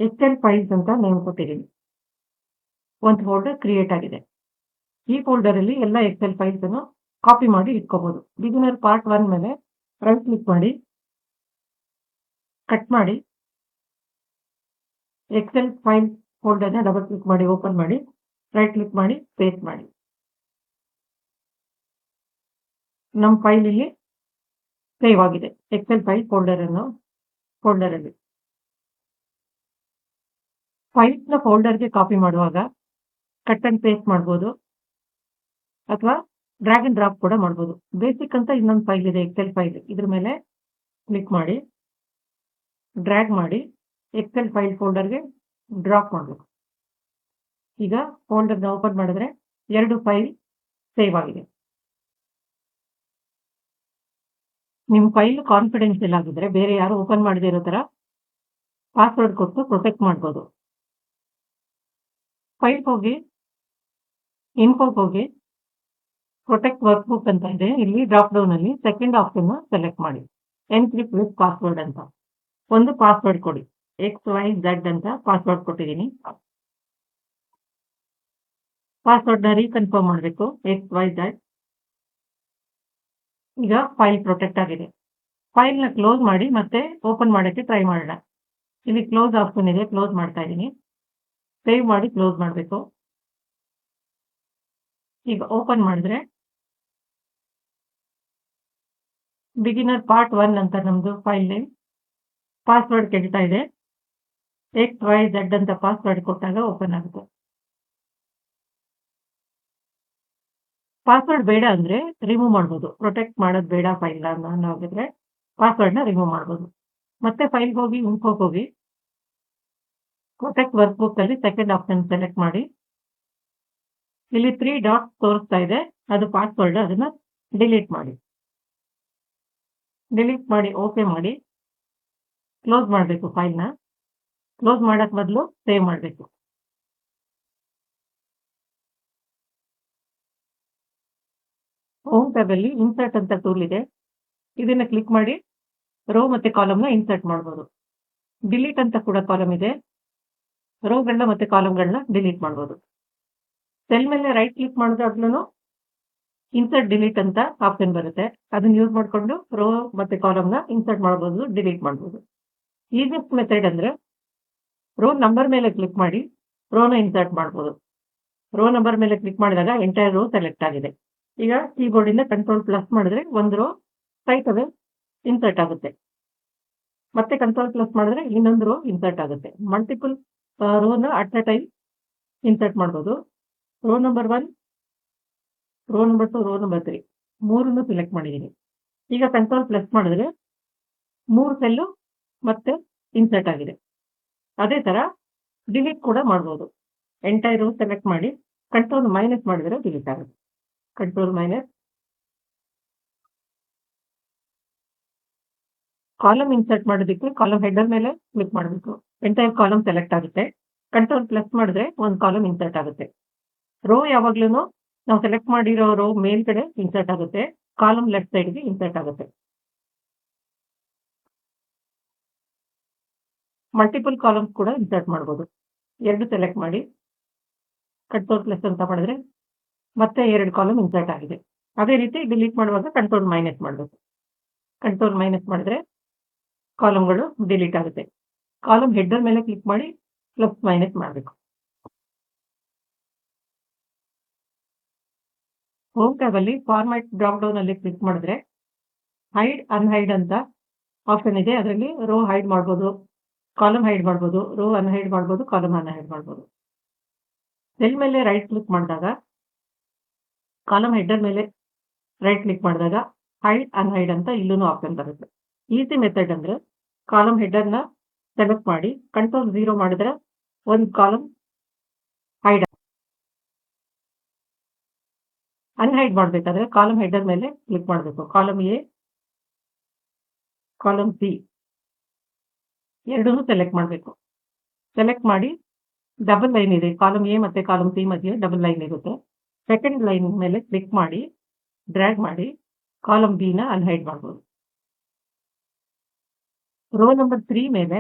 ಎಕ್ಸೆಲ್ ಫೈಲ್ಸ್ ಅಂತ ನೇಮ್ ಕೊಟ್ಟಿದ್ದೀನಿ. ಒಂದು ಫೋಲ್ಡರ್ ಕ್ರಿಯೇಟ್ ಆಗಿದೆ. ಈ ಫೋಲ್ಡರ್ ಅಲ್ಲಿ ಎಲ್ಲ ಎಕ್ಸೆಲ್ ಫೈಲ್ಸ್ ಅನ್ನು ಕಾಪಿ ಮಾಡಿ ಇಟ್ಕೋಬಹುದು. ಬಿಗಿನರ್ ಪಾರ್ಟ್ 1 ಮೇಲೆ ರೈಟ್ ಕ್ಲಿಕ್ ಮಾಡಿ, ಕಟ್ ಮಾಡಿ, ಎಕ್ಸೆಲ್ ಫೈಲ್ ಫೋಲ್ಡರ್ನ ಡಬಲ್ ಕ್ಲಿಕ್ ಮಾಡಿ ಓಪನ್ ಮಾಡಿ, ರೈಟ್ ಕ್ಲಿಕ್ ಮಾಡಿ ಪೇಸ್ಟ್ ಮಾಡಿ. ನಮ್ಮ ಫೈಲ್ ಇಲ್ಲಿ ಸೇವ್ ಆಗಿದೆ ಎಕ್ಸೆಲ್ ಫೈಲ್ ಫೋಲ್ಡರ್ ಅಲ್ಲಿ. ಫೈಲ್ಸ್ ನ ಫೋಲ್ಡರ್ಗೆ ಕಾಪಿ ಮಾಡುವಾಗ ಕಟ್ ಅಂಡ್ ಪೇಸ್ಟ್ ಮಾಡ್ಬೋದು, ಅಥವಾ ಡ್ರ್ಯಾಗ್ ಅಂಡ್ ಡ್ರಾಪ್ ಕೂಡ ಮಾಡ್ಬೋದು. ಬೇಸಿಕ್ ಅಂತ ಇನ್ನೊಂದು ಫೈಲ್ ಇದೆ, ಎಕ್ಸೆಲ್ ಫೈಲ್. ಇದ್ರ ಮೇಲೆ ಕ್ಲಿಕ್ ಮಾಡಿ, ಡ್ರ್ಯಾಗ್ ಮಾಡಿ, ಎಕ್ಸೆಲ್ ಫೈಲ್ ಫೋಲ್ಡರ್ಗೆ ಡ್ರಾಪ್ ಮಾಡಬೇಕು. ಈಗ ಫೋಲ್ಡರ್ನ ಓಪನ್ ಮಾಡಿದ್ರೆ 2 ಫೈಲ್ ಸೇವ್ ಆಗಿದೆ. ನಿಮ್ಮ ಫೈಲ್ ಕಾನ್ಫಿಡೆನ್ಷಿಯಲ್ ಆಗಿದ್ರೆ ಬೇರೆ ಯಾರು ಓಪನ್ ಮಾಡದೇ ಇರೋ ತರ ಪಾಸ್ವರ್ಡ್ ಕೊಟ್ಟು ಪ್ರೊಟೆಕ್ಟ್ ಮಾಡ್ಬೋದು. ಫೈಲ್ ಹೋಗಿ, ಇನ್ಫೋಗೆ ಹೋಗಿ, ಪ್ರೊಟೆಕ್ಟ್ ವರ್ಕ್ ಬುಕ್ ಅಂತ ಇದೆ. ಇಲ್ಲಿ ಡ್ರಾಪ್ ಡೌನ್ ಅಲ್ಲಿ ಸೆಕೆಂಡ್ ಆಪ್ಷನ್ ಸೆಲೆಕ್ಟ್ ಮಾಡಿ, ಎನ್ಕ್ರಿಪ್ಟ್ ವಿತ್ ಪಾಸ್ವರ್ಡ್ ಅಂತ. ಒಂದು ಪಾಸ್ವರ್ಡ್ ಕೊಡಿ. XYZ ಅಂತ ಪಾಸ್ವರ್ಡ್ ಕೊಟ್ಟಿದ್ದೀನಿ. ಪಾಸ್ವರ್ಡ್ ನ ರೀಕನ್ಫರ್ಮ್ ಮಾಡಬೇಕು. XYZ. ಈಗ ಫೈಲ್ ಪ್ರೊಟೆಕ್ಟ್ ಆಗಿದೆ. ಫೈಲ್ ನ ಕ್ಲೋಸ್ ಮಾಡಿ ಮತ್ತೆ ಓಪನ್ ಮಾಡೋಕ್ಕೆ ಟ್ರೈ ಮಾಡೋಣ. ಇಲ್ಲಿ ಕ್ಲೋಸ್ ಆಪ್ಷನ್ ಇದೆ, ಕ್ಲೋಸ್ ಮಾಡ್ತಾ ಇದ್ದೀನಿ. ಸೇವ್ ಮಾಡಿ ಕ್ಲೋಸ್ ಮಾಡಬೇಕು. ಈಗ ಓಪನ್ ಮಾಡಿದ್ರೆ ಬಿಗಿನರ್ ಪಾರ್ಟ್ 1 ಅಂತ ನಮ್ದು ಫೈಲ್ ನೇಮ್. ಪಾಸ್ವರ್ಡ್ ಕೇಳ್ತಾ ಇದೆ. XYZ ಅಂತ ಪಾಸ್ವರ್ಡ್ ಕೊಟ್ಟಾಗ ಓಪನ್ ಆಗುತ್ತೆ. ಪಾಸ್ವರ್ಡ್ ಬೇಡ ಅಂದ್ರೆ ರಿಮೂವ್ ಮಾಡ್ಬೋದು. ಪ್ರೊಟೆಕ್ಟ್ ಮಾಡೋದು ಬೇಡ ಫೈಲ್ ಅನ್ನೋದಿದ್ರೆ ಪಾಸ್ವರ್ಡ್ ನ ರಿಮೂವ್ ಮಾಡ್ಬೋದು. ಮತ್ತೆ ಫೈಲ್ ಹೋಗಿ, ಇನ್ಫೋಗೆ ಹೋಗಿ, ಪ್ರೊಟೆಕ್ಟ್ ವರ್ಕ್ ಬುಕ್ ಅಲ್ಲಿ ಸೆಕೆಂಡ್ ಆಪ್ಷನ್ ಸೆಲೆಕ್ಟ್ ಮಾಡಿ. ಇಲ್ಲಿ 3 ಡಾಟ್ಸ್ ತೋರಿಸ್ತಾ ಇದೆ, ಅದು ಪಾಸ್ವರ್ಡ್. ಅದನ್ನ ಡಿಲೀಟ್ ಮಾಡಿ. ಡಿಲೀಟ್ ಮಾಡಿ ಓಕೆ ಮಾಡಿ ಕ್ಲೋಸ್ ಮಾಡಬೇಕು. ಫೈಲ್ನ ಕ್ಲೋಸ್ ಮಾಡಕ್ ಬದಲು ಸೇವ್ ಮಾಡಬೇಕು. ಹೋಮ್ ಟ್ಯಾಬ್ ಅಲ್ಲಿ ಇನ್ಸರ್ಟ್ ಅಂತ ಟೂಲ್ ಇದೆ. ಇದನ್ನ ಕ್ಲಿಕ್ ಮಾಡಿ ರೋ ಮತ್ತೆ ಕಾಲಮ್ನ ಇನ್ಸರ್ಟ್ ಮಾಡ್ಬೋದು. ಡಿಲೀಟ್ ಅಂತ ಕೂಡ ಕಾಲಮ್ ಇದೆ. ರೋಗಳನ್ನ ಮತ್ತೆ ಕಾಲಮ್ಗಳನ್ನ ಡಿಲೀಟ್ ಮಾಡ್ಬೋದು. ಸೆಲ್ ಮೇಲೆ ರೈಟ್ ಕ್ಲಿಕ್ ಮಾಡಿದಾಗ್ಲೂ ಇನ್ಸರ್ಟ್ ಡಿಲೀಟ್ ಅಂತ ಆಪ್ಷನ್ ಬರುತ್ತೆ. ಅದನ್ನ ಯೂಸ್ ಮಾಡ್ಕೊಂಡು ರೋ ಮತ್ತೆ ಕಾಲಮ್ನ ಇನ್ಸರ್ಟ್ ಮಾಡ್ಬೋದು, ಡಿಲೀಟ್ ಮಾಡ್ಬೋದು. ಈಸಿಯೆಸ್ಟ್ ಮೆಥಡ್ ಅಂದ್ರೆ ರೋ ನಂಬರ್ ಮೇಲೆ ಕ್ಲಿಕ್ ಮಾಡಿ ರೋನ ಇನ್ಸರ್ಟ್ ಮಾಡ್ಬೋದು. ರೋ ನಂಬರ್ ಮೇಲೆ ಕ್ಲಿಕ್ ಮಾಡಿದಾಗ ಎಂಟೈರ್ ರೋ ಸೆಲೆಕ್ಟ್ ಆಗಿದೆ. ಈಗ ಕೀಬೋರ್ಡ್ ಇಂದ ಕಂಟ್ರೋಲ್ ಪ್ಲಸ್ ಮಾಡಿದ್ರೆ ಒಂದು ರೋ ಸ್ಟ್ರೈಟ್ ಅವೇ ಇನ್ಸರ್ಟ್ ಆಗುತ್ತೆ. ಮತ್ತೆ ಕಂಟ್ರೋಲ್ ಪ್ಲಸ್ ಮಾಡಿದ್ರೆ ಇನ್ನೊಂದು ರೋ ಇನ್ಸರ್ಟ್ ಆಗುತ್ತೆ. ಮಲ್ಟಿಪಲ್ ರೋನ ಅಟ್ ಎ ಟೈಮ್ ಇನ್ಸರ್ಟ್ ಮಾಡ್ಬೋದು. Row number 1, row number 2, row number 3 ಮೂರನ್ನು ಸಿಲೆಕ್ಟ್ ಮಾಡಿದ್ದೀನಿ. ಈಗ ಕಂಟ್ರೋಲ್ ಪ್ಲಸ್ ಮಾಡಿದ್ರೆ 3 ಸೆಲ್ಲು ಮತ್ತೆ ಇನ್ಸರ್ಟ್ ಆಗಿದೆ. ಅದೇ ತರ ಡಿಲೀಟ್ ಕೂಡ ಮಾಡ್ಬೋದು. ಎಂಟೈರ್ ರೋ ಸೆಲೆಕ್ಟ್ ಮಾಡಿ ಕಂಟ್ರೋಲ್ ಮೈನಸ್ ಮಾಡಿದ್ರೆ ಡಿಲೀಟ್ ಆಗುತ್ತೆ. Control minus. ಕಾಲಮ್ ಇನ್ಸರ್ಟ್ ಮಾಡೋದಕ್ಕೆ ಕಾಲಮ್ ಹೆಡರ್ ಮೇಲೆ ಕ್ಲಿಕ್ ಮಾಡಬೇಕು. ಎಂಟೈರ್ ಕಾಲಮ್ ಸೆಲೆಕ್ಟ್ ಆಗುತ್ತೆ. ಕಂಟ್ರೋಲ್ ಪ್ಲಸ್ ಮಾಡಿದ್ರೆ ಒಂದು ಕಾಲಮ್ ಇನ್ಸರ್ಟ್ ಆಗುತ್ತೆ. ರೋ ಯಾವಾಗ್ಲೂ ನಾವು ಸೆಲೆಕ್ಟ್ ಮಾಡಿರೋ ರೋ ಮೇಲ್ಗಡೆ ಇನ್ಸರ್ಟ್ ಆಗುತ್ತೆ, ಕಾಲಮ್ ಲೆಫ್ಟ್ ಸೈಡ್ಗೆ ಇನ್ಸರ್ಟ್ ಆಗುತ್ತೆ. ಮಲ್ಟಿಪಲ್ ಕಾಲಮ್ಸ್ ಕೂಡ ಇನ್ಸರ್ಟ್ ಮಾಡ್ಬೋದು. 2 ಸೆಲೆಕ್ಟ್ ಮಾಡಿ ಕಂಟ್ರೋಲ್ ಪ್ಲಸ್ ಅಂತ ಮಾಡಿದ್ರೆ ಮತ್ತೆ 2 ಕಾಲಮ್ ಇನ್ಸರ್ಟ್ ಆಗಿದೆ. ಅದೇ ರೀತಿ ಡಿಲೀಟ್ ಮಾಡುವಾಗ ಕಂಟ್ರೋಲ್ ಮೈನಸ್ ಮಾಡಬೇಕು. ಕಂಟ್ರೋಲ್ ಮೈನಸ್ ಮಾಡಿದ್ರೆ ಕಾಲಮ್ಗಳು ಡಿಲೀಟ್ ಆಗುತ್ತೆ. ಕಾಲಮ್ ಹೆಡರ್ ಮೇಲೆ ಕ್ಲಿಕ್ ಮಾಡಿ ಪ್ಲಸ್ ಮೈನಸ್ ಮಾಡಬೇಕು. ಹೋಮ್ ಟ್ಯಾಬ್ ಅಲ್ಲಿ ಫಾರ್ಮ್ಯಾಟ್ ಡ್ರಾಪ್ ಡೌನ್ ಅಲ್ಲಿ ಕ್ಲಿಕ್ ಮಾಡಿದ್ರೆ ಹೈಡ್ ಅನ್ಹೈಡ್ ಅಂತ ಆಪ್ಷನ್ ಇದೆ. ಅದರಲ್ಲಿ ರೋ ಹೈಡ್ ಮಾಡ್ಬೋದು, ಕಾಲಮ್ ಹೈಡ್ ಮಾಡ್ಬೋದು, ರೋ ಅನ್ಹೈಡ್ ಮಾಡ್ಬೋದು, ಕಾಲಮ್ ಅನ್ಹೈಡ್ ಮಾಡ್ಬೋದು. ಸೆಲ್ ಮೇಲೆ ರೈಟ್ ಕ್ಲಿಕ್ ಮಾಡಿದಾಗ ಕಾಲಮ್ ಹೆಡರ್ ಮೇಲೆ ರೈಟ್ ಕ್ಲಿಕ್ ಮಾಡಿದಾಗ ಹೈಡ್ ಅನ್ಹೈಡ್ ಅಂತ ಇಲ್ಲೂ ಆಪ್ಷನ್ ಬರುತ್ತೆ. ಈಸಿ ಮೆಥಡ್ ಅಂದ್ರೆ ಕಾಲಮ್ ಹೆಡರ್ನ ಸೆಲೆಕ್ಟ್ ಮಾಡಿ ಕಂಟ್ರೋಲ್ 0 ಮಾಡಿದ್ರೆ ಒಂದು ಕಾಲಮ್ ಹೈಡ್. ಅನ್ಹೈಡ್ ಮಾಡಬೇಕಾದ್ರೆ ಕಾಲಮ್ ಹೆಡರ್ ಮೇಲೆ ಕ್ಲಿಕ್ ಮಾಡಬೇಕು. ಕಾಲಮ್ ಎ, ಕಾಲಮ್ ಸಿ ಎರಡನ್ನೂ ಸೆಲೆಕ್ಟ್ ಮಾಡಬೇಕು. ಸೆಲೆಕ್ಟ್ ಮಾಡಿ ಡಬಲ್ ಲೈನ್ ಇದೆ, ಕಾಲಮ್ ಎ ಮತ್ತೆ ಕಾಲಮ್ ಸಿ ಮಧ್ಯೆ ಡಬಲ್ ಲೈನ್ ಇರುತ್ತೆ. ಸೆಕೆಂಡ್ ಲೈನ್ ಮೇಲೆ ಕ್ಲಿಕ್ ಮಾಡಿ ಡ್ರ್ಯಾಗ್ ಮಾಡಿ ಕಾಲಮ್ ಬಿ ನ ಅನ್ಹೈಡ್ ಮಾಡ್ಬೋದು. ರೋ ನಂಬರ್ 3 ಮೇಲೆ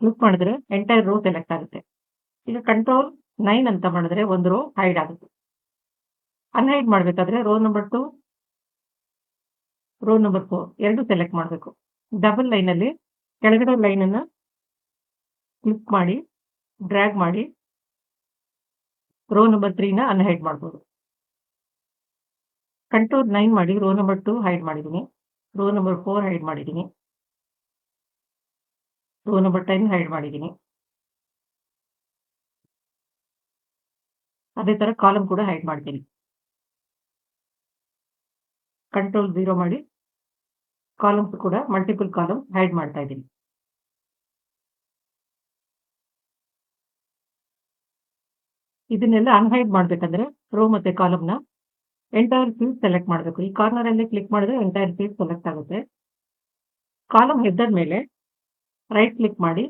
ಕ್ಲಿಕ್ ಮಾಡಿದ್ರೆ ಎಂಟೈರ್ ರೋ ಸೆಲೆಕ್ಟ್ ಆಗುತ್ತೆ. ಈಗ ಕಂಟ್ರೋಲ್ 9 ಅಂತ ಮಾಡಿದ್ರೆ ಒಂದು ರೋ ಹೈಡ್ ಆಗುತ್ತೆ. ಅನ್ಹೈಡ್ ಮಾಡಬೇಕಾದ್ರೆ ರೋ ನಂಬರ್ 2, ರೋ ನಂಬರ್ 4 ಎರಡು ಸೆಲೆಕ್ಟ್ ಮಾಡಬೇಕು. ಡಬಲ್ ಲೈನಲ್ಲಿ ಕೆಳಗಡೆ ಲೈನ್ ಅನ್ನ ಕ್ಲಿಕ್ ಮಾಡಿ ಡ್ರ್ಯಾಗ್ ಮಾಡಿ ರೋ ನಂಬರ್ 3 ನ ಅನ್ಹೈಡ್ ಮಾಡ್ಬೋದು. ಕಂಟ್ರೋಲ್ 9 ಮಾಡಿ ರೋ ನಂಬರ್ 2 ಹೈಡ್ ಮಾಡಿದ್ದೀನಿ, ರೋ ನಂಬರ್ 4 ಹೈಡ್ ಮಾಡಿದ್ದೀನಿ, ರೋ ನಂಬರ್ 10 ಹೈಡ್ ಮಾಡಿದ್ದೀನಿ. ಅದೇ ತರ ಕಾಲಮ್ ಕೂಡ ಹೈಡ್ ಮಾಡ್ತೀನಿ. ಕಂಟ್ರೋಲ್ 0 ಮಾಡಿ ಕಾಲಮ್ಸ್ ಕೂಡ ಮಲ್ಟಿಪಲ್ ಕಾಲಮ್ ಹೈಡ್ ಮಾಡ್ತಾ ಇದ್ದೀನಿ. ಇದನ್ನೆಲ್ಲ ಅನ್ಹೈಡ್ ಮಾಡಬೇಕಂದ್ರೆ ರೋ ಮತ್ತೆ ಕಾಲಮ್ನ ಎಂಟೈರ್ ಫೀಲ್ಡ್ ಸೆಲೆಕ್ಟ್ ಮಾಡಬೇಕು. ಈ ಕಾರ್ನರ್ ಅಲ್ಲಿ ಕ್ಲಿಕ್ ಮಾಡಿದ್ರೆ ಎಂಟೈರ್ ಫೀಲ್ಡ್ ಸೆಲೆಕ್ಟ್ ಆಗುತ್ತೆ. ಕಾಲಮ್ ಹೆಡರ್ ಮೇಲೆ ರೈಟ್ ಕ್ಲಿಕ್ ಮಾಡಿ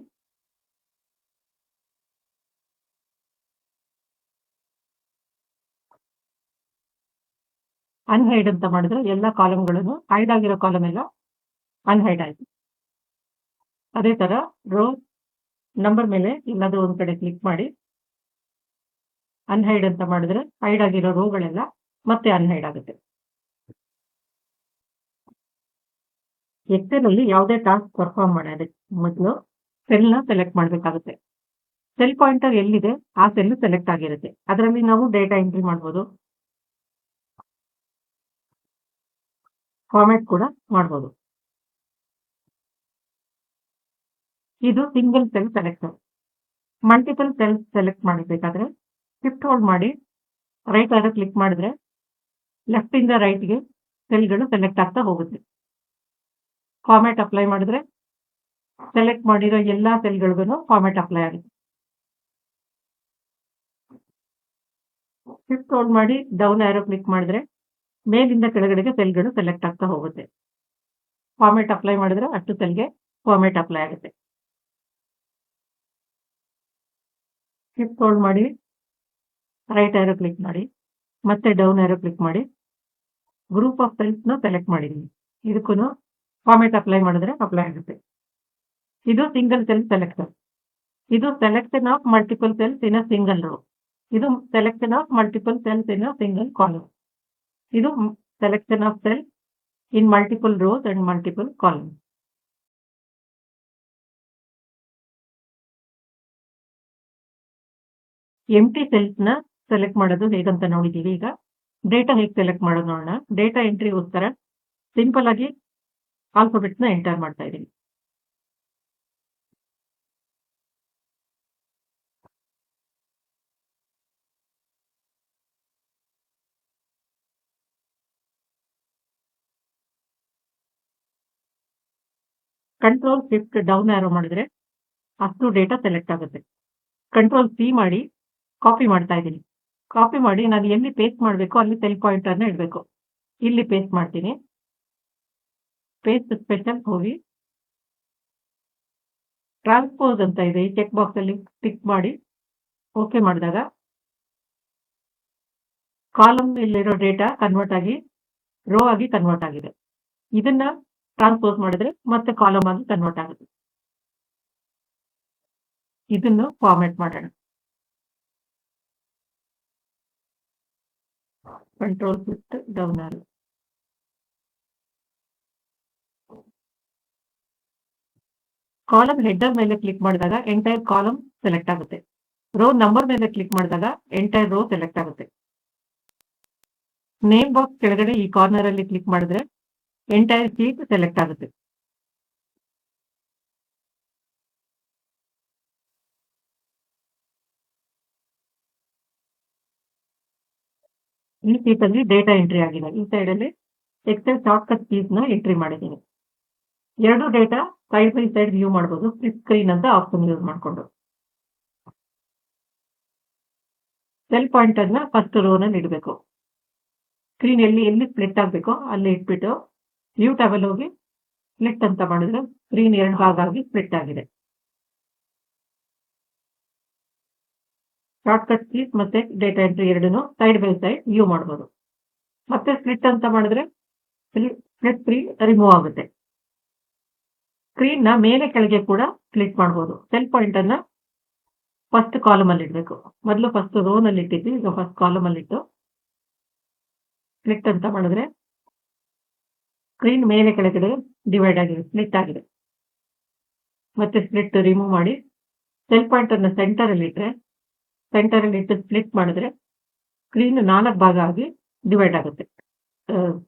ಅನ್ಹೈಡ್ ಅಂತ ಮಾಡಿದ್ರೆ ಎಲ್ಲ ಕಾಲಮ್ಗಳನ್ನು ಹೈಡ್ ಆಗಿರೋ ಕಾಲಮ್ ಎಲ್ಲ ಅನ್ಹೈಡ್ ಆಯ್ತು. ಅದೇ ತರ ರೋ ನಂಬರ್ ಮೇಲೆ ಎಲ್ಲಾದ್ರೂ ಒಂದ್ ಕಡೆ ಕ್ಲಿಕ್ ಮಾಡಿ ಅನ್ಹೈಡ್ ಅಂತ ಮಾಡಿದ್ರೆ ಹೈಡ್ ಆಗಿರೋ ರೋಗಳೆಲ್ಲ ಮತ್ತೆ ಅನ್ಹೈಡ್ ಆಗುತ್ತೆ. ಎಕ್ಸೆಲ್ ಅಲ್ಲಿ ಯಾವುದೇ ಟಾಸ್ಕ್ ಪರ್ಫಾರ್ಮ್ ಮಾಡೋದಕ್ಕೆ ಮೊದಲು ಸೆಲ್ ನ ಸೆಲೆಕ್ಟ್ ಮಾಡಬೇಕಾಗುತ್ತೆ. ಸೆಲ್ ಪಾಯಿಂಟರ್ ಎಲ್ಲಿದೆ ಆ ಸೆಲ್ ಸೆಲೆಕ್ಟ್ ಆಗಿರುತ್ತೆ. ಅದರಲ್ಲಿ ನಾವು ಡೇಟಾ ಎಂಟ್ರಿ ಮಾಡ್ಬೋದು, ಫಾರ್ಮ್ಯಾಟ್ ಕೂಡ ಮಾಡ್ಬೋದು. ಇದು single cell selector. Multiple cell select ಮಾಡಬೇಕಾದ್ರೆ ಶಿಫ್ಟ್ ಹೋಲ್ಡ್ ಮಾಡಿ ರೈಟ್ ಆರ ಕ್ಲಿಕ್ ಮಾಡಿದ್ರೆ ಲೆಫ್ಟ್ ಇಂದ ರೈಟ್ಗೆ ಸೆಲ್ಗಳು ಸೆಲೆಕ್ಟ್ ಆಗ್ತಾ ಹೋಗುತ್ತೆ. ಫಾರ್ಮ್ಯಾಟ್ ಅಪ್ಲೈ ಮಾಡಿದ್ರೆ ಸೆಲೆಕ್ಟ್ ಮಾಡಿರೋ ಎಲ್ಲಾ ಸೆಲ್ಗಳಿಗೂ ಫಾರ್ಮ್ಯಾಟ್ ಅಪ್ಲೈ ಆಗುತ್ತೆ. ಶಿಫ್ಟ್ ಹೋಲ್ಡ್ ಮಾಡಿ ಡೌನ್ ಆರೋ ಕ್ಲಿಕ್ ಮಾಡಿದ್ರೆ ಮೇಲಿಂದ ಕೆಳಗಡೆಗೆ ಸೆಲ್ಗಳು ಸೆಲೆಕ್ಟ್ ಆಗ್ತಾ ಹೋಗುತ್ತೆ. ಫಾರ್ಮ್ಯಾಟ್ ಅಪ್ಲೈ ಮಾಡಿದ್ರೆ ಅಷ್ಟು ಸೆಲ್ಗೆ ಫಾರ್ಮ್ಯಾಟ್ ಅಪ್ಲೈ ಆಗುತ್ತೆ. ಶಿಫ್ಟ್ ಹೋಲ್ಡ್ ಮಾಡಿ ರೈಟ್ ಆರೋ ಕ್ಲಿಕ್ ಮಾಡಿ ಮತ್ತೆ ಡೌನ್ ಆರೋ ಕ್ಲಿಕ್ ಮಾಡಿ ಗ್ರೂಪ್ ಆಫ್ ಸೆಲ್ಸ್ ನ ಸೆಲೆಕ್ಟ್ ಮಾಡಿದೀನಿ. ಇದಕ್ಕೂ ಫಾರ್ಮ್ಯಾಟ್ ಅಪ್ಲೈ ಮಾಡಿದ್ರೆ ಅಪ್ಲೈ ಆಗುತ್ತೆ. ಇದು ಸಿಂಗಲ್ ಸೆಲ್ ಸೆಲೆಕ್ಟರ್. ಇದು selection of multiple cells in a single row. ಇದು selection of multiple cells in a single column. ಇದು selection of cell in multiple rows and multiple column. Empty cells ನ select ಮಾಡೋದು ಹೇಗಂತ ನೋಡಿದೀವಿ. ಈಗ data ಹೇಗೆ select ಮಾಡೋದು ನೋಡೋಣ. ಡೇಟಾ ಎಂಟ್ರಿಗೋಸ್ಕರ ಸಿಂಪಲ್ ಆಗಿ ಆಲ್ಫಾಬೆಟ್ಸ್ ನ ಎಂಟರ್ ಮಾಡ್ತಾ ಇದ್ದೀನಿ. ಕಂಟ್ರೋಲ್ ಶಿಫ್ಟ್ ಡೌನ್ ಆರೋ ಮಾಡಿದ್ರೆ ಅಷ್ಟು ಡೇಟಾ ಸೆಲೆಕ್ಟ್ ಆಗುತ್ತೆ. ಕಂಟ್ರೋಲ್ ಸಿ ಮಾಡಿ ಕಾಪಿ ಮಾಡ್ತಾ ಇದ್ದೀನಿ. ಕಾಪಿ ಮಾಡಿ ನಾನು ಎಲ್ಲಿ ಪೇಸ್ಟ್ ಮಾಡಬೇಕು ಅಲ್ಲಿ ಸೆಲ್ ಪಾಯಿಂಟರ್ ನ ಇಡಬೇಕು. ಇಲ್ಲಿ ಪೇಸ್ಟ್ ಮಾಡ್ತೀನಿ. ಪೇಸ್ಟ್ ಸ್ಪೆಷಲ್ ಹೋಗಿ ಟ್ರಾನ್ಸ್ಪೋಸ್ ಅಂತ ಇದೆ, ಈ ಚೆಕ್ ಬಾಕ್ಸ್ ಅಲ್ಲಿ ಟಿಕ್ ಮಾಡಿ ಓಕೆ ಮಾಡಿದಾಗ ಕಾಲಮ್ ಇಲ್ಲಿರೋ ಡೇಟಾ ಕನ್ವರ್ಟ್ ಆಗಿ ರೋ ಆಗಿ ಕನ್ವರ್ಟ್ ಆಗಿದೆ. ಇದನ್ನ ಟ್ರಾನ್ಸ್ಪೋಸ್ ಮಾಡಿದ್ರೆ ಮತ್ತೆ ಕಾಲಮ್ ಆಗಿ ಕನ್ವರ್ಟ್ ಆಗುತ್ತೆ. ಇದನ್ನು ಫಾರ್ಮ್ಯಾಟ್ ಮಾಡೋಣ. ಕಂಟ್ರೋಲ್ ಶಿಫ್ಟ್ ಡೌನ್ ಆರೋ. ಕಾಲಮ್ ಹೆಡರ್ ಮೇಲೆ ಕ್ಲಿಕ್ ಮಾಡಿದಾಗ ಎಂಟೈರ್ ಕಾಲಮ್ ಸೆಲೆಕ್ಟ್ ಆಗುತ್ತೆ. ರೋ ನಂಬರ್ ಮೇಲೆ ಕ್ಲಿಕ್ ಮಾಡಿದಾಗ ಎಂಟೈರ್ ರೋ ಸೆಲೆಕ್ಟ್ ಆಗುತ್ತೆ. ನೇಮ್ ಬಾಕ್ಸ್ ಕೆಳಗಡೆ ಈ ಕಾರ್ನರ್ ಅಲ್ಲಿ ಕ್ಲಿಕ್ ಮಾಡಿದ್ರೆ ಎಂಟೈರ್ ಶೀಟ್ ಸೆಲೆಕ್ಟ್ ಆಗುತ್ತೆ. ಈ ಶೀಟ್ ಅಲ್ಲಿ ಡೇಟಾ ಎಂಟ್ರಿ ಆಗಿದೆ. ಈ ಸೈಡ್ ಅಲ್ಲಿ ಎಕ್ಸೆಲ್ ಶಾರ್ಟ್ ಕಟ್ ಕೀಸ್ ನ ಎಂಟ್ರಿ ಮಾಡಿದ್ದೀನಿ. ಎರಡು data side by side view ಮಾಡಬಹುದು ಸ್ಪ್ಲಿಟ್ ಸ್ಕ್ರೀನ್ ಅಂತ ಆಪ್ಷನ್ ಯೂಸ್ ಮಾಡಿಕೊಂಡು. ಸೆಲ್ ಪಾಯಿಂಟರ್ ನ ಫಸ್ಟ್ ರೋ ನಲ್ಲಿ ಇಡಬೇಕು. ಸ್ಕ್ರೀನ್ ಎಲ್ಲಿ ಸ್ಪ್ಲಿಟ್ ಆಗಬೇಕೋ ಅಲ್ಲಿ ಇಟ್ಬಿಟ್ಟು ವ್ಯೂ ಟ್ಯಾಬಲ್ಲಿ ಹೋಗಿ ಸ್ಪ್ಲಿಟ್ ಅಂತ ಮಾಡಿದ್ರೆ ಸ್ಕ್ರೀನ್ 2 ಭಾಗ ಆಗಿ ಸ್ಪ್ಲಿಟ್ ಆಗಿದೆ. ಶಾರ್ಟ್ಕಟ್ ಕೀಸ್ ಮತ್ತೆ ಡೇಟಾ ಎಂಟ್ರಿ ಎರಡನ್ನೂ ಸೈಡ್ ಬೈ ಸೈಡ್ ವ್ಯೂ ಮಾಡ್ಬೋದು. ಮತ್ತೆ ಸ್ಪ್ಲಿಟ್ ಅಂತ ಮಾಡಿದ್ರೆ ಸ್ಪ್ಲಿಟ್ ಸ್ಕ್ರೀನ್ ರಿಮೂವ್ ಆಗುತ್ತೆ. ಸ್ಕ್ರೀನ್ನ ಮೇಲೆ ಕೆಳಗೆ ಕೂಡ ಸ್ಪ್ಲಿಟ್ ಮಾಡ್ಬೋದು. ಸೆಲ್ ಪಾಯಿಂಟ್ ಅನ್ನ ಫಸ್ಟ್ ಕಾಲಮ್ ಅಲ್ಲಿ ಇಡಬೇಕು. ಮೊದಲು ಫಸ್ಟ್ ರೋ ನಲ್ಲಿ ಇಟ್ಟಿದ್ವಿ, ಈಗ ಫಸ್ಟ್ ಕಾಲಮ್ ಅಲ್ಲಿ ಇಟ್ಟು ಸ್ಪ್ಲಿಟ್ ಅಂತ ಮಾಡಿದ್ರೆ ಸ್ಕ್ರೀನ್ ಮೇಲೆ ಕೆಳಗಡೆ ಡಿವೈಡ್ ಆಗಿದೆ, ಸ್ಪ್ಲಿಟ್ ಆಗಿದೆ. ಮತ್ತೆ ಸ್ಪ್ಲಿಟ್ ರಿಮೂವ್ ಮಾಡಿ ಸೆಲ್ ಪಾಯಿಂಟ್ ಅನ್ನ ಸೆಂಟರ್ ಅಲ್ಲಿ ಇಟ್ಟರೆ ಸ್ಪ್ಲಿಟ್ ಮಾಡಿದ್ರೆ ಸ್ಕ್ರೀನ್ 4 ಭಾಗ ಆಗಿ ಡಿವೈಡ್ ಆಗುತ್ತೆ,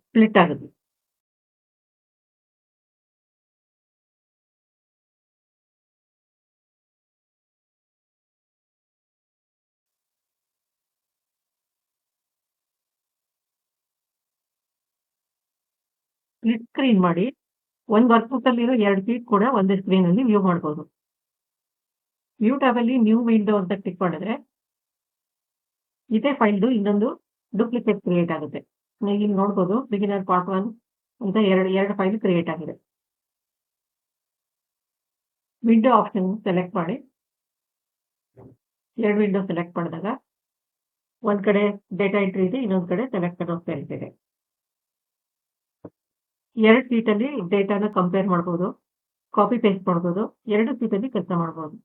ಸ್ಪ್ಲಿಟ್ ಆಗುತ್ತೆ. ಸ್ಪ್ಲಿಟ್ ಸ್ಕ್ರೀನ್ ಮಾಡಿ ಒಂದು ವರ್ಕ್ಬುಕ್ ಅಲ್ಲಿರೋ 2 ಶೀಟ್ ಕೂಡ ಒಂದೇ ಸ್ಕ್ರೀನ್ ಅಲ್ಲಿ ವ್ಯೂ ಮಾಡಬಹುದು. ವ್ಯೂ ಟ್ಯಾಬ್ ಅಲ್ಲಿ ನ್ಯೂ ವಿಂಡೋ ಅಂತ ಕ್ಲಿಕ್ ಮಾಡಿದ್ರೆ ಇದೇ ಫೈಲ್ದು ಇನ್ನೊಂದು ಡೂಪ್ಲಿಕೇಟ್ ಕ್ರಿಯೇಟ್ ಆಗುತ್ತೆ. ನೀವು ಇಲ್ಲಿ ನೋಡ್ಬೋದು ಬಿಗಿನರ್ ಪಾರ್ಟ್ 1 ಅಂತ ಎರಡು ಫೈಲ್ ಕ್ರಿಯೇಟ್ ಆಗಿದೆ. ವಿಂಡೋ ಆಪ್ಷನ್ ಸೆಲೆಕ್ಟ್ ಮಾಡಿ 2 ವಿಂಡೋ ಸೆಲೆಕ್ಟ್ ಮಾಡಿದಾಗ ಒಂದ್ ಕಡೆ ಡೇಟಾ ಎಂಟ್ರಿ ಇದೆ, ಇನ್ನೊಂದ್ ಕಡೆ ಸೆಲೆಕ್ಟೆಡ್ ಆಫ್ ಸೆಲ್ಸ್ ಇದೆ. 2 ಶೀಟ್ ಅಲ್ಲಿ ಡೇಟಾನ ಕಂಪೇರ್ ಮಾಡ್ಬೋದು, ಕಾಪಿ ಪೇಸ್ಟ್ ಮಾಡ್ಬೋದು, 2 ಶೀಟ್ ಅಲ್ಲಿ ಕೆಲಸ ಮಾಡ್ಬೋದು.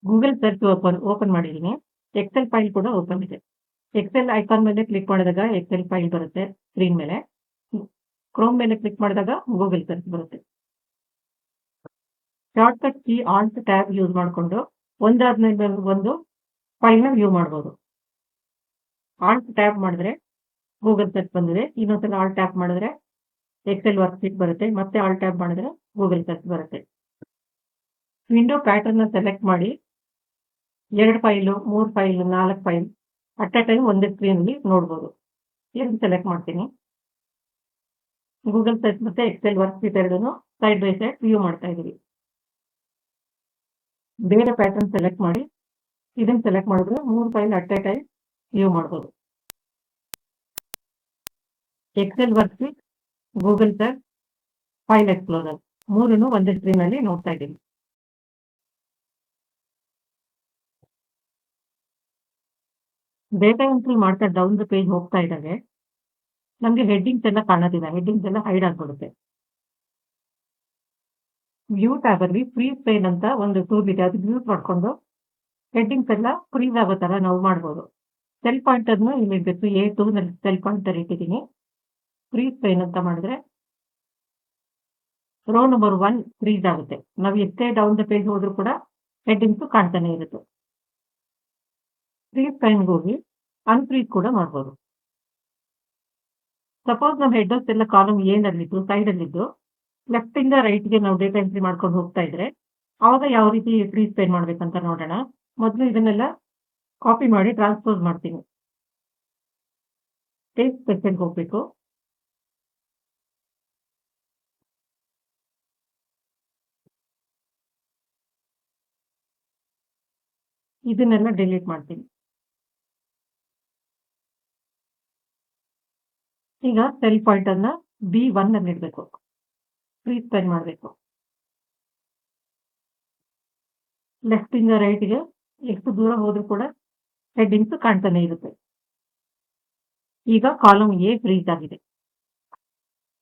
ಗೂಗಲ್ ಸರ್ಚ್ ಓಪನ್ ಮಾಡಿದ್ದೀನಿ. ಎಕ್ಸೆಲ್ ಫೈಲ್ ಕೂಡ ಓಪನ್ ಇದೆ. ಎಕ್ಸೆಲ್ ಐಕಾನ್ ಮೇಲೆ ಕ್ಲಿಕ್ ಮಾಡಿದಾಗ ಎಕ್ಸೆಲ್ ಫೈಲ್ ಬರುತ್ತೆ ಸ್ಕ್ರೀನ್ ಮೇಲೆ. ಕ್ರೋಮ್ ಮೇಲೆ ಕ್ಲಿಕ್ ಮಾಡಿದಾಗ ಗೂಗಲ್ ಸರ್ಚ್ ಬರುತ್ತೆ. Shortcut key alt tab use ಮಾಡಿಕೊಂಡು ಒಂದಾದ್ಮೇಲೆ ಒಂದು ಫೈಲ್ನ ವ್ಯೂ ಮಾಡ್ಬೋದು. ಆಲ್ಟ್ ಟ್ಯಾಬ್ ಮಾಡಿದ್ರೆ ಗೂಗಲ್ ಸರ್ಚ್ ಬಂದಿದೆ, ಇನ್ನೊಂದ್ಸಲ ಆಲ್ಟ್ ಟ್ಯಾಬ್ ಮಾಡಿದ್ರೆ ಎಕ್ಸೆಲ್ ವರ್ಕ್ ಶೀಟ್ ಬರುತ್ತೆ, ಮತ್ತೆ ಆಲ್ಟ್ ಟ್ಯಾಬ್ ಮಾಡಿದ್ರೆ ಗೂಗಲ್ ಸರ್ಚ್ ಬರುತ್ತೆ. ವಿಂಡೋ ಪ್ಯಾಟರ್ನ್ ಸೆಲೆಕ್ಟ್ ಮಾಡಿ 2 file, 3 file, 4 file at a time ಒಂದೇ ಸ್ಕ್ರೀನ್ ಅಲ್ಲಿ ನೋಡ್ಬೋದು. 2 ಸೆಲೆಕ್ಟ್ ಮಾಡ್ತೀನಿ. ಗೂಗಲ್ ಸರ್ಚ್ ಮತ್ತೆ ಎಕ್ಸೆಲ್ ವರ್ಕ್ ಶೀಟ್ ಎರಡನ್ನು ಸೈಡ್ ಬೈ ಸೈಡ್ ವ್ಯೂ ಮಾಡ್ತಾ ಇದೀವಿ. ಬೇರೆ ಪ್ಯಾಟರ್ನ್ ಸೆಲೆಕ್ಟ್ ಮಾಡಿ ಇದನ್ನ ಸೆಲೆಕ್ಟ್ ಮಾಡಿದ್ರೆ 3 file at a time view ಮಾಡ್ಬೋದು. Excel worksheet, Google search, file explorer ಮೂರನ್ನು ಒಂದೇ ಸ್ಕ್ರೀನ್ ಅಲ್ಲಿ ನೋಡ್ತಾ ಇದ್ದೀವಿ. ಡೇಟಾ ಎಂಟ್ರಿ ಮಾಡ್ತಾ ಡೌನ್ ದ ಪೇಜ್ ಹೋಗ್ತಾ ಇದ್ದಾಗ ನಮಗೆ ಹೆಡ್ಡಿಂಗ್ಸ್ ಎಲ್ಲ ಕಾಣೋದಿಲ್ಲ, ಹೆಡ್ಡಿಂಗ್ಸ್ ಎಲ್ಲ ಹೈಡ್ ಆಗ್ಬಿಡುತ್ತೆ. ವ್ಯೂ ಟ್ಯಾಬ್ ಅಲ್ಲಿ ಫ್ರೀಸ್ ಪೇನ್ ಅಂತ ಒಂದು ಟೂಲ್ ಇದೆ, ಅದು ಯೂಸ್ ಮಾಡ್ಕೊಂಡು ಹೆಡ್ಡಿಂಗ್ಸ್ ಎಲ್ಲ ಫ್ರೀಸ್ ಆಗೋ ತರ ನಾವು ಮಾಡ್ಬೋದು. ಸೆಲ್ ಪಾಯಿಂಟರ್ನ ಇಲ್ಲಿ ಇಡಬೇಕು. A2 ನಲ್ಲಿ ಸೆಲ್ ಪಾಯಿಂಟರ್ ಇಟ್ಟಿದ್ದೀನಿ. ಫ್ರೀಸ್ ಪೇನ್ ಅಂತ ಮಾಡಿದ್ರೆ ರೋ ನಂಬರ್ 1 ಫ್ರೀಸ್ ಆಗುತ್ತೆ. ನಾವು ಎಷ್ಟೇ ಡೌನ್ ದ ಪೇಜ್ ಹೋದ್ರೂ ಕೂಡ ಹೆಡ್ಡಿಂಗ್ಸ್ ಕಾಣ್ತಾನೆ ಇರುತ್ತೆ. ಫ್ರೀಸ್ ಪೇನ್ಗೆ ಹೋಗಿ ಅನ್ಫ್ರೀಸ್ ಕೂಡ ಮಾಡ್ಬೋದು. ಸಪೋಸ್ ನಮ್ಮ ಹೆಡರ್ಸ್ ಎಲ್ಲ ಕಾಲಮ್ A ನಲ್ಲಿದ್ದು ಸೈಡ್ ಅಲ್ಲಿದ್ದು ಲೆಫ್ಟ್ ಇಂದ ರೈಟ್ ಗೆ ನಾವು ಡೇಟಾ ಎಂಟ್ರಿ ಮಾಡ್ಕೊಂಡು ಹೋಗ್ತಾ ಇದ್ರೆ ಅವಾಗ ಯಾವ ರೀತಿ ಫ್ರೀಸ್ ಪೇನ್ ಮಾಡ್ಬೇಕಂತ ನೋಡೋಣ. ಮೊದಲು ಇದನ್ನೆಲ್ಲ ಕಾಪಿ ಮಾಡಿ ಟ್ರಾನ್ಸ್ಪೋಸ್ ಮಾಡ್ತೀನಿ. ಟೇಸ್ಟ್ ಸೆಕ್ಷನ್ಗೆ ಹೋಗ್ಬೇಕು. ಇದನ್ನೆಲ್ಲ ಡಿಲೀಟ್ ಮಾಡ್ತೀನಿ. ಈಗ ಸೆಲ್ ಪಾಯಿಂಟ್ ಅನ್ನ B1 ಅಲ್ಲಿ ಇಡಬೇಕು. ಫ್ರೀಸ್ ಪೇನ್ ಮಾಡಬೇಕು. ಲೆಫ್ಟ್ ಇಂದ ರೈಟ್ ಗೆ ಎಷ್ಟು ದೂರ ಹೋದ್ರೂ ಕೂಡ ಹೆಡ್ಡಿಂಗ್ಸ್ ಕಾಣ್ತಾನೆ ಇರುತ್ತೆ. ಈಗ ಕಾಲಮ್ A ಫ್ರೀಸ್ ಆಗಿದೆ.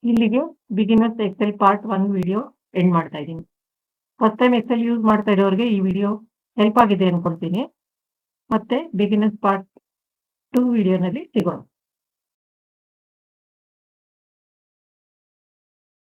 ಇಲ್ಲಿಗೆ beginners Excel part 1 video end ಮಾಡ್ತಾ ಇದ್ದೀನಿ. ಫಸ್ಟ್ ಟೈಮ್ ಎಕ್ಸೆಲ್ ಯೂಸ್ ಮಾಡ್ತಾ ಇರೋರಿಗೆ ಈ ವಿಡಿಯೋ ಹೆಲ್ಪ್ ಆಗಿದೆ ಅನ್ಕೊಳ್ತೀನಿ. ಮತ್ತೆ ಬಿಗಿನರ್ಸ್ ಪಾರ್ಟ್ 2 ವಿಡಿಯೋನಲ್ಲಿ ಸಿಗೋಣ.